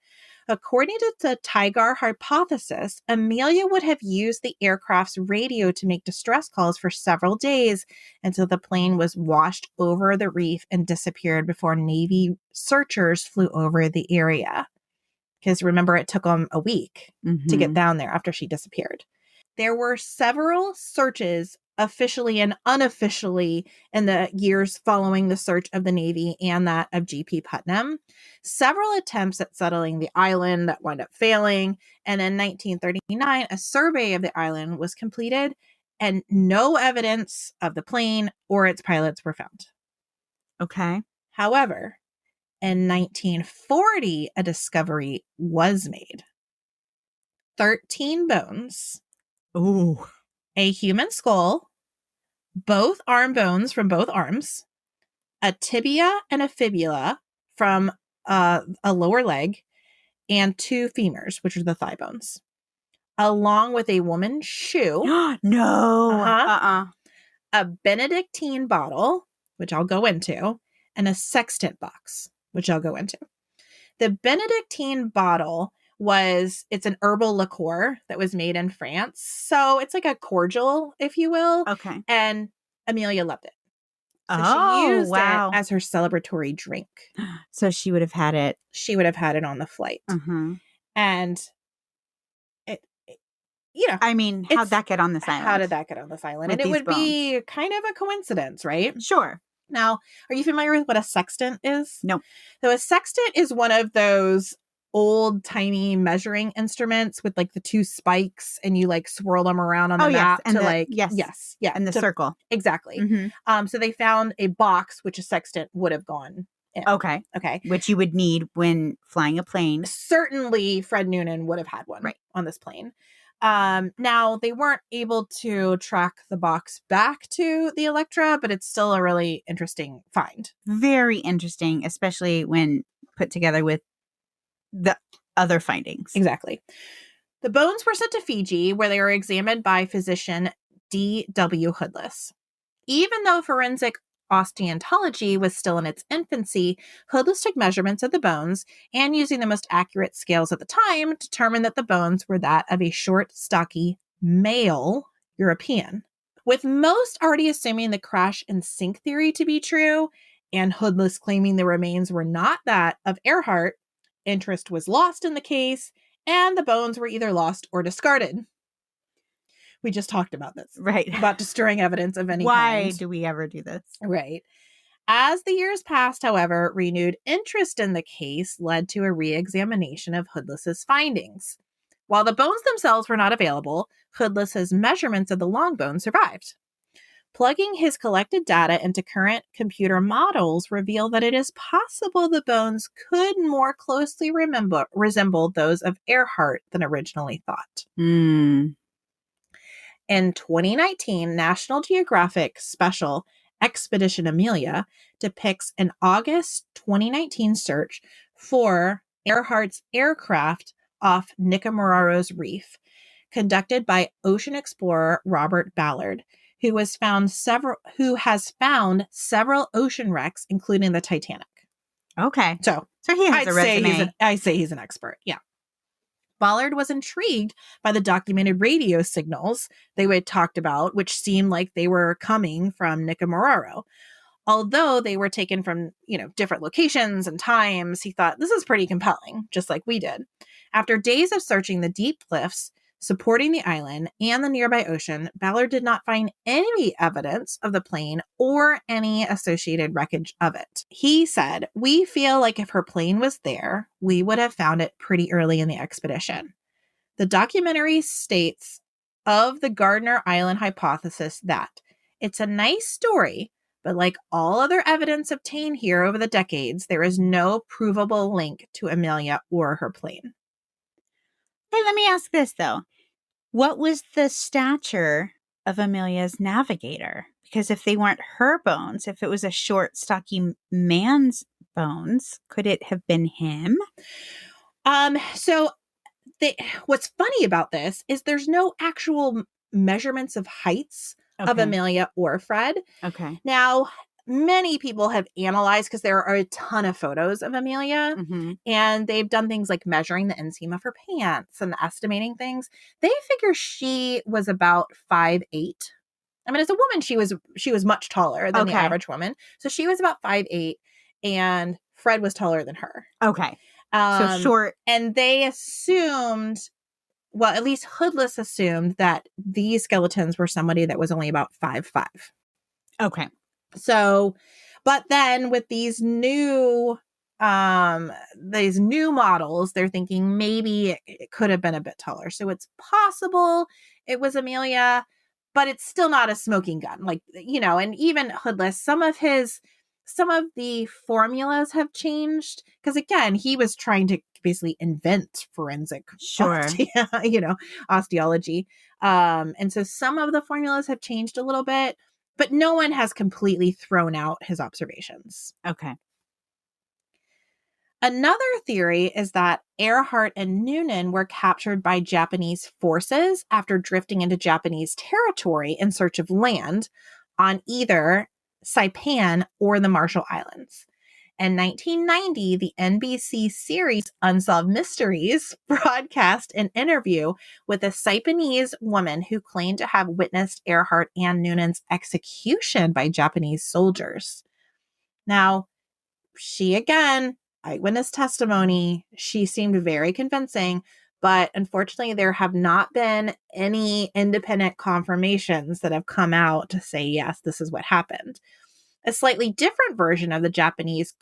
Speaker 2: According to the Tigar hypothesis, Amelia would have used the aircraft's radio to make distress calls for several days until the plane was washed over the reef and disappeared before Navy searchers flew over the area. Because remember, it took them a week to get down there after she disappeared. There were several searches, officially and unofficially, in the years following the search of the Navy and that of G.P. Putnam. Several attempts at settling the island that wound up failing. And in 1939, a survey of the island was completed and no evidence of the plane or its pilots were found.
Speaker 1: Okay.
Speaker 2: However, in 1940, a discovery was made. 13 bones.
Speaker 1: Ooh.
Speaker 2: A human skull, both arm bones from both arms, a tibia and a fibula from a lower leg, and 2 femurs, which are the thigh bones, along with a woman's shoe.
Speaker 1: No.
Speaker 2: A Benedictine bottle, which I'll go into, and a sextant box, which I'll go into. The Benedictine bottle it's an herbal liqueur that was made in France. So it's like a cordial, if you will.
Speaker 1: Okay.
Speaker 2: And Amelia loved it. So
Speaker 1: she
Speaker 2: used it as her celebratory drink.
Speaker 1: So she would have had it.
Speaker 2: She would have had it on the flight. And
Speaker 1: I mean, how'd that get on this island?
Speaker 2: How did that get on this island? And it would be kind of a coincidence, right?
Speaker 1: Sure.
Speaker 2: Now, are you familiar with what a sextant is?
Speaker 1: No.
Speaker 2: So a sextant is one of those old tiny measuring instruments with like the 2 spikes, and you like swirl them around on the map
Speaker 1: and
Speaker 2: and
Speaker 1: the circle.
Speaker 2: Exactly. So they found a box which a sextant would have gone in. Okay.
Speaker 1: Which you would need when flying a plane.
Speaker 2: Certainly Fred Noonan would have had one on this plane. Now they weren't able to track the box back to the Electra, but it's still a really interesting find.
Speaker 1: Very interesting, especially when put together with the other findings.
Speaker 2: Exactly. The bones were sent to Fiji, where they were examined by physician D.W. Hoodless. Even though forensic osteontology was still in its infancy, Hoodless took measurements of the bones and, using the most accurate scales at the time, determined that the bones were that of a short, stocky, male European. With most already assuming the crash and sink theory to be true, and Hoodless claiming the remains were not that of Earhart, interest was lost in the case, and the bones were either lost or discarded. We just talked about this.
Speaker 1: Right.
Speaker 2: About destroying evidence of any
Speaker 1: kind.
Speaker 2: Why
Speaker 1: do we ever do this?
Speaker 2: Right. As the years passed, however, renewed interest in the case led to a re-examination of Hoodless's findings. While the bones themselves were not available, Hoodless's measurements of the long bone survived. Plugging his collected data into current computer models reveal that it is possible the bones could more closely resemble those of Earhart than originally thought. In 2019, National Geographic special Expedition Amelia depicts an August 2019 search for Earhart's aircraft off Nicomoraro's Reef, conducted by ocean explorer Robert Ballard, who has found several ocean wrecks, including the Titanic.
Speaker 1: Okay.
Speaker 2: So
Speaker 1: he has a resume.
Speaker 2: I say he's an expert. Yeah. Ballard was intrigued by the documented radio signals they had talked about, which seemed like they were coming from Nicomeraro. Although they were taken from, different locations and times, he thought this is pretty compelling, just like we did. After days of searching the deep cliffs supporting the island and the nearby ocean, Ballard did not find any evidence of the plane or any associated wreckage of it. He said, "We feel like if her plane was there, we would have found it pretty early in the expedition." The documentary states of the Gardner Island hypothesis that it's a nice story, but like all other evidence obtained here over the decades, there is no provable link to Amelia or her plane.
Speaker 1: Hey, let me ask this, though. What was the stature of Amelia's navigator? Because if they weren't her bones, if it was a short, stocky man's bones, could it have been him?
Speaker 2: What's funny about this is there's no actual measurements of heights of Amelia or Fred.
Speaker 1: Okay.
Speaker 2: Now, many people have analyzed, because there are a ton of photos of Amelia, and they've done things like measuring the inseam of her pants and estimating things. They figure she was about 5'8". I mean, as a woman, she was much taller than the average woman. So she was about 5'8", and Fred was taller than her.
Speaker 1: Okay. So short.
Speaker 2: And they assumed, well, at least Hoodless assumed, that these skeletons were somebody that was only about 5'5".
Speaker 1: Okay.
Speaker 2: So, but then with these new models, they're thinking maybe it could have been a bit taller. So it's possible it was Amelia, but it's still not a smoking gun. And even Hoodless, some of the formulas have changed, because again, he was trying to basically invent forensic osteology. And so some of the formulas have changed a little bit, but no one has completely thrown out his observations.
Speaker 1: Okay.
Speaker 2: Another theory is that Earhart and Noonan were captured by Japanese forces after drifting into Japanese territory in search of land on either Saipan or the Marshall Islands. In 1990, the NBC series Unsolved Mysteries broadcast an interview with a Saipanese woman who claimed to have witnessed Earhart and Noonan's execution by Japanese soldiers. Now, she again, eyewitness testimony, she seemed very convincing, but unfortunately, there have not been any independent confirmations that have come out to say, yes, this is what happened. A slightly different version of the Japanese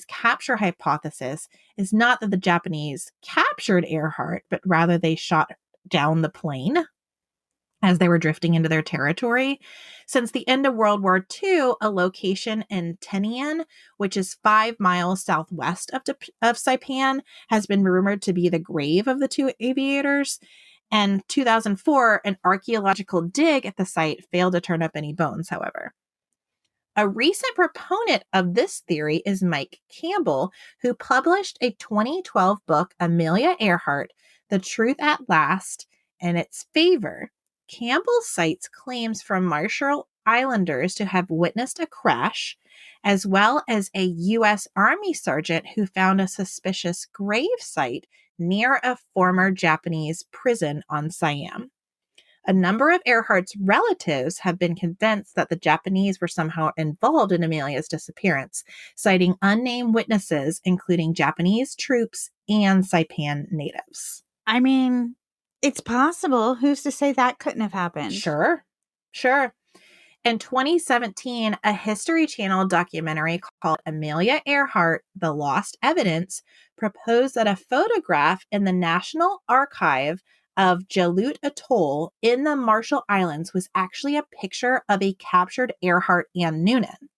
Speaker 2: capture hypothesis is not that the Japanese captured Earhart, but rather they shot down the plane as they were drifting into their territory. Since the end of World War II, a location in Tinian, which is 5 miles southwest of Saipan, has been rumored to be the grave of the two aviators. And 2004, an archaeological dig at the site failed to turn up any bones, however. A recent proponent of this theory is Mike Campbell, who published a 2012 book, Amelia Earhart, The Truth at Last, in its favor. Campbell cites claims from Marshall Islanders to have witnessed a crash, as well as a U.S. Army sergeant who found a suspicious grave site near a former Japanese prison on Siam. A number of Earhart's relatives have been convinced that the Japanese were somehow involved in Amelia's disappearance, citing unnamed witnesses, including Japanese troops and Saipan natives.
Speaker 1: I mean, it's possible. Who's to say that couldn't have happened?
Speaker 2: Sure. In 2017, a History Channel documentary called Amelia Earhart, The Lost Evidence, proposed that a photograph in the National Archive of Jalut Atoll in the Marshall Islands was actually a picture of a captured Earhart and Noonan.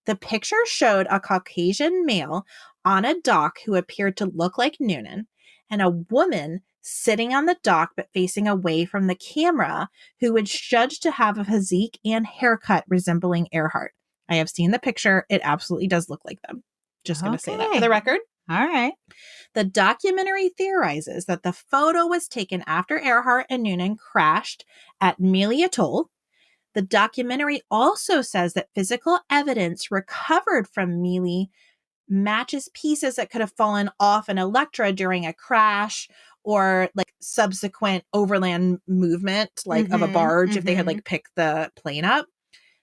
Speaker 2: The picture showed a Caucasian male on a dock who appeared to look like Noonan, and a woman sitting on the dock but facing away from the camera who was judged to have a physique and haircut resembling Earhart. I have seen the picture. It absolutely does look like them. Just going to say that for the record.
Speaker 1: All right.
Speaker 2: The documentary theorizes that the photo was taken after Earhart and Noonan crashed at Amelia Atoll. The documentary also says that physical evidence recovered from Mealy matches pieces that could have fallen off an Electra during a crash or like subsequent overland movement, like of a barge if they had like picked the plane up.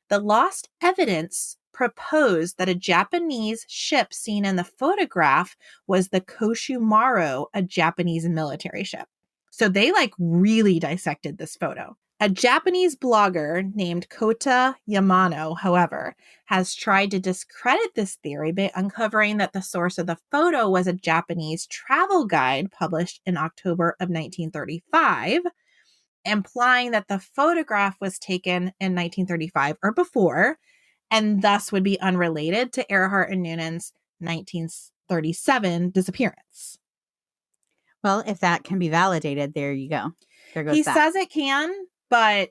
Speaker 2: The lost evidence proposed that a Japanese ship seen in the photograph was the Koshimaru, a Japanese military ship. So they like really dissected this photo. A Japanese blogger named Kota Yamano, however, has tried to discredit this theory by uncovering that the source of the photo was a Japanese travel guide published in October of 1935, implying that the photograph was taken in 1935 or before, and thus would be unrelated to Earhart and Noonan's 1937 disappearance.
Speaker 1: Well, if that can be validated, there you go. There goes
Speaker 2: He
Speaker 1: that.
Speaker 2: says it can, but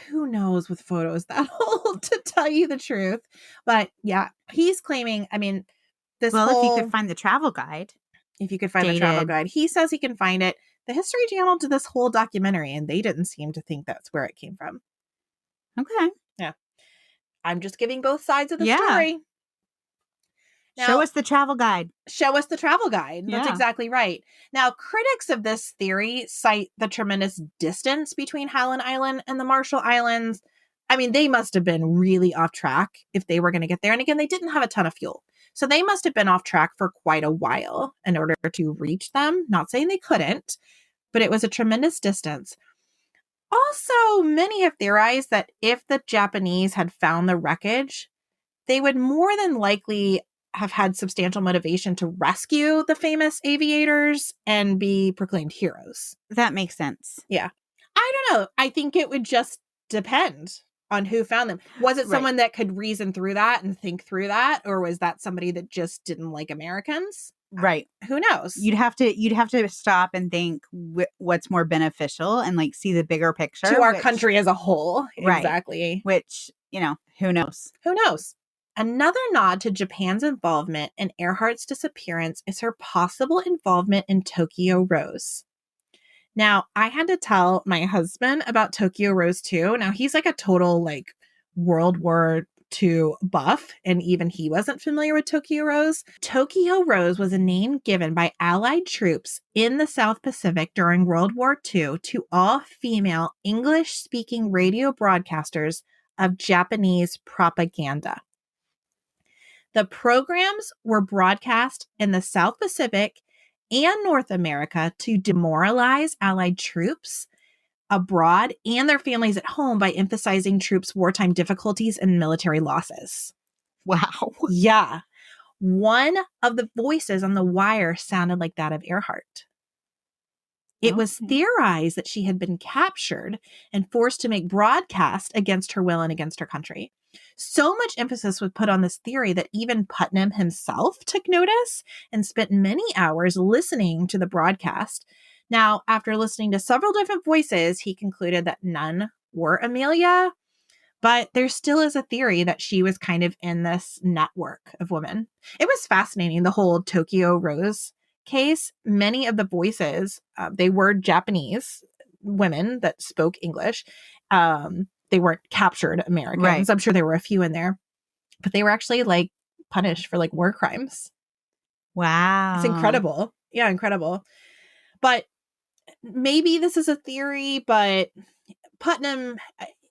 Speaker 2: who knows with photos that old, to tell you the truth. But yeah, he's claiming, I mean,
Speaker 1: if you could find the travel guide.
Speaker 2: If you could find the travel guide. He says he can find it. The History Channel did this whole documentary, and they didn't seem to think that's where it came from.
Speaker 1: Okay.
Speaker 2: Yeah. I'm just giving both sides of the story. Now,
Speaker 1: show us the travel guide.
Speaker 2: Show us the travel guide. That's exactly right. Now, critics of this theory cite the tremendous distance between Howland Island and the Marshall Islands. I mean, they must have been really off track if they were going to get there. And again, they didn't have a ton of fuel. So they must have been off track for quite a while in order to reach them. Not saying they couldn't, but it was a tremendous distance. Also, many have theorized that if the Japanese had found the wreckage, they would more than likely have had substantial motivation to rescue the famous aviators and be proclaimed heroes.
Speaker 1: That makes sense.
Speaker 2: Yeah. I don't know. I think it would just depend on who found them. Was it someone that could reason through that and think through that? Or was that somebody that just didn't like Americans?
Speaker 1: Right.
Speaker 2: Who knows?
Speaker 1: You'd have to stop and think what's more beneficial and like see the bigger picture.
Speaker 2: To our country as a whole.
Speaker 1: Right.
Speaker 2: Exactly.
Speaker 1: Which, who knows?
Speaker 2: Who knows? Another nod to Japan's involvement in Earhart's disappearance is her possible involvement in Tokyo Rose. Now, I had to tell my husband about Tokyo Rose too. Now, he's like a total World War II buff, and even he wasn't familiar with Tokyo Rose. Tokyo Rose was a name given by Allied troops in the South Pacific during World War II to all female English-speaking radio broadcasters of Japanese propaganda. The programs were broadcast in the South Pacific and North America to demoralize Allied troops abroad and their families at home by emphasizing troops' wartime difficulties and military losses.
Speaker 1: Wow.
Speaker 2: Yeah. One of the voices on the wire sounded like that of Earhart. It was theorized that she had been captured and forced to make broadcast against her will and against her country. So much emphasis was put on this theory that even Putnam himself took notice and spent many hours listening to the broadcast. Now, after listening to several different voices, he concluded that none were Amelia, but there still is a theory that she was kind of in this network of women. It was fascinating, the whole Tokyo Rose case. Many of the voices, they were Japanese women that spoke English. They weren't captured Americans. Right. I'm sure there were a few in there, but they were actually punished for war crimes.
Speaker 1: Wow.
Speaker 2: It's incredible. Yeah, incredible. But maybe this is a theory, but Putnam,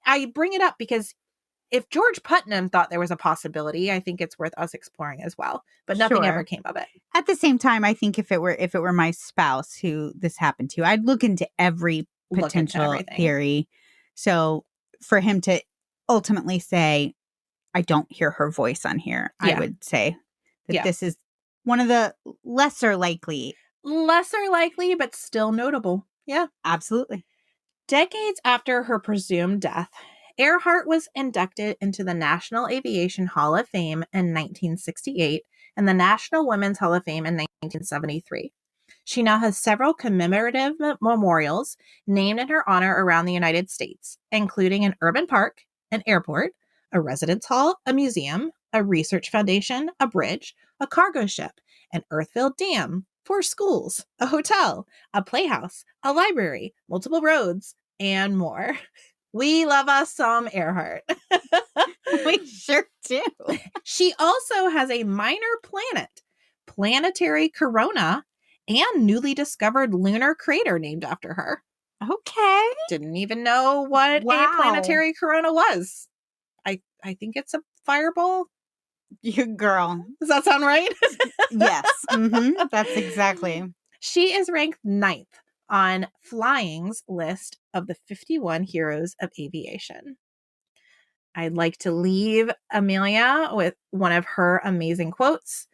Speaker 2: I bring it up because if George Putnam thought there was a possibility, I think it's worth us exploring as well. But nothing ever came of it.
Speaker 1: At the same time, I think if it were my spouse who this happened to, I'd look into every potential theory. So for him to ultimately say, I don't hear her voice on here, I would say that this is one of the lesser likely,
Speaker 2: but still notable. Yeah,
Speaker 1: absolutely.
Speaker 2: Decades after her presumed death, Earhart was inducted into the National Aviation Hall of Fame in 1968 and the National Women's Hall of Fame in 1973. She now has several commemorative memorials named in her honor around the United States, including an urban park, an airport, a residence hall, a museum, a research foundation, a bridge, a cargo ship, an earth-filled dam, 4 schools, a hotel, a playhouse, a library, multiple roads, and more. We love us some Earhart.
Speaker 1: We sure do.
Speaker 2: She also has a minor planet, planetary corona, and newly discovered lunar crater named after her.
Speaker 1: Okay.
Speaker 2: Didn't even know what a planetary corona was. I think it's a fireball.
Speaker 1: You girl.
Speaker 2: Does that sound right?
Speaker 1: Yes. Mm-hmm. That's exactly.
Speaker 2: She is ranked 9th on Flying's list of the 51 heroes of aviation. I'd like to leave Amelia with one of her amazing quotes.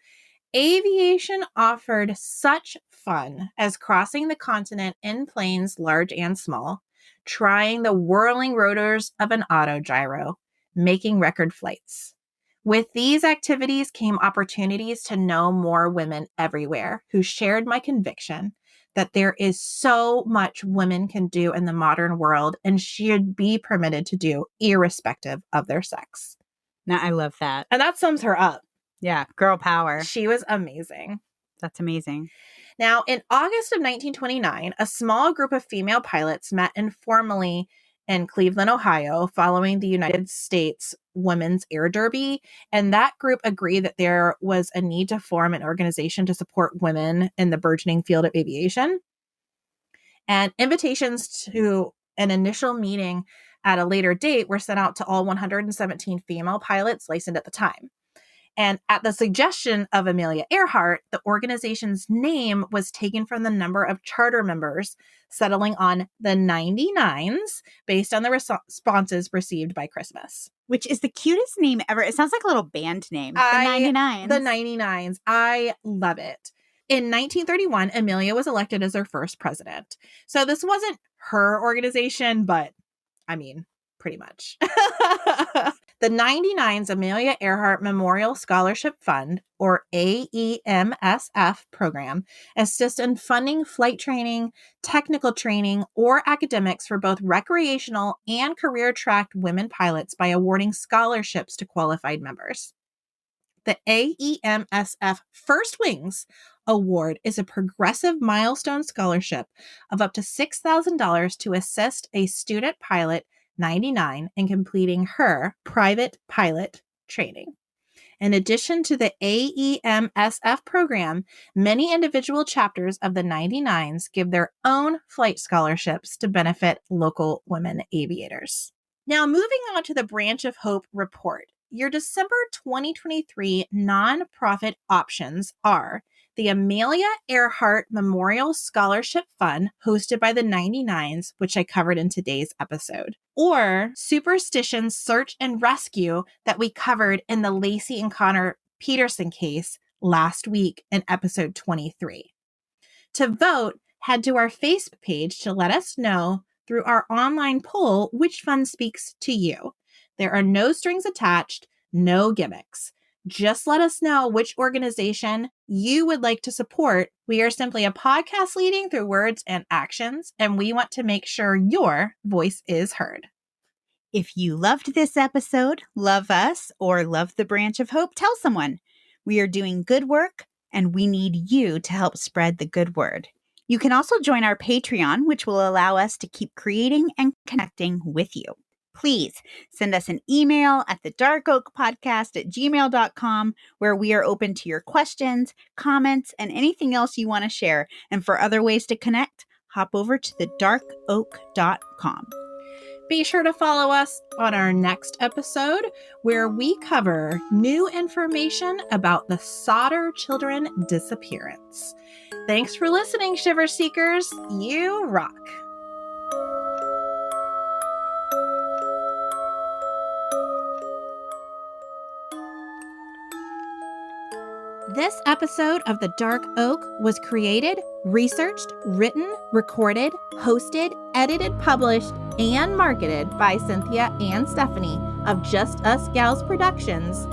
Speaker 2: Aviation offered such fun as crossing the continent in planes large and small, trying the whirling rotors of an autogyro, making record flights. With these activities came opportunities to know more women everywhere who shared my conviction that there is so much women can do in the modern world and should be permitted to do irrespective of their sex.
Speaker 1: Now, I love that.
Speaker 2: And that sums her up.
Speaker 1: Yeah, girl power.
Speaker 2: She was amazing.
Speaker 1: That's amazing.
Speaker 2: Now, in August of 1929, a small group of female pilots met informally in Cleveland, Ohio, following the United States Women's Air Derby. And that group agreed that there was a need to form an organization to support women in the burgeoning field of aviation. And invitations to an initial meeting at a later date were sent out to all 117 female pilots licensed at the time. And at the suggestion of Amelia Earhart, the organization's name was taken from the number of charter members, settling on the 99s based on the responses received by Christmas.
Speaker 1: Which is the cutest name ever. It sounds like a little band name. The 99s.
Speaker 2: The 99s. I love it. In 1931, Amelia was elected as their first president. So this wasn't her organization, but I mean, pretty much. The 99's Amelia Earhart Memorial Scholarship Fund, or AEMSF program, assists in funding flight training, technical training, or academics for both recreational and career-tracked women pilots by awarding scholarships to qualified members. The AEMSF First Wings Award is a progressive milestone scholarship of up to $6,000 to assist a student pilot 99 in completing her private pilot training. In addition to the AEMSF program, many individual chapters of the 99s give their own flight scholarships to benefit local women aviators. Now, moving on to the Branch of Hope report. Your December 2023 nonprofit options are the Amelia Earhart Memorial Scholarship Fund, hosted by the 99s, which I covered in today's episode, or Superstition Search and Rescue that we covered in the Lacey and Connor Peterson case last week in episode 23. To vote, head to our Facebook page to let us know through our online poll which fund speaks to you. There are no strings attached, no gimmicks. Just let us know which organization you would like to support. We are simply a podcast leading through words and actions, and we want to make sure your voice is heard.
Speaker 1: If you loved this episode, love us, or love the Branch of Hope, tell someone. We are doing good work, and we need you to help spread the good word. You can also join our Patreon, which will allow us to keep creating and connecting with you. Please send us an email at thedarkoakpodcast@gmail.com, where we are open to your questions, comments, and anything else you want to share. And for other ways to connect, hop over to thedarkoak.com.
Speaker 2: Be sure to follow us on our next episode, where we cover new information about the Sodder children disappearance. Thanks for listening, Shiver Seekers. You rock. This episode of The Dark Oak was created, researched, written, recorded, hosted, edited, published, and marketed by Cynthia and Stephanie of Just Us Gals Productions,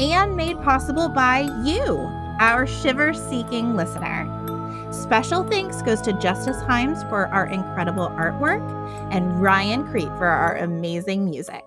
Speaker 2: and made possible by you, our shiver-seeking listener. Special thanks goes to Justice Himes for our incredible artwork and Ryan Crete for our amazing music.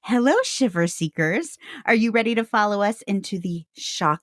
Speaker 1: Hello, Shiver Seekers. Are you ready to follow us into the shocking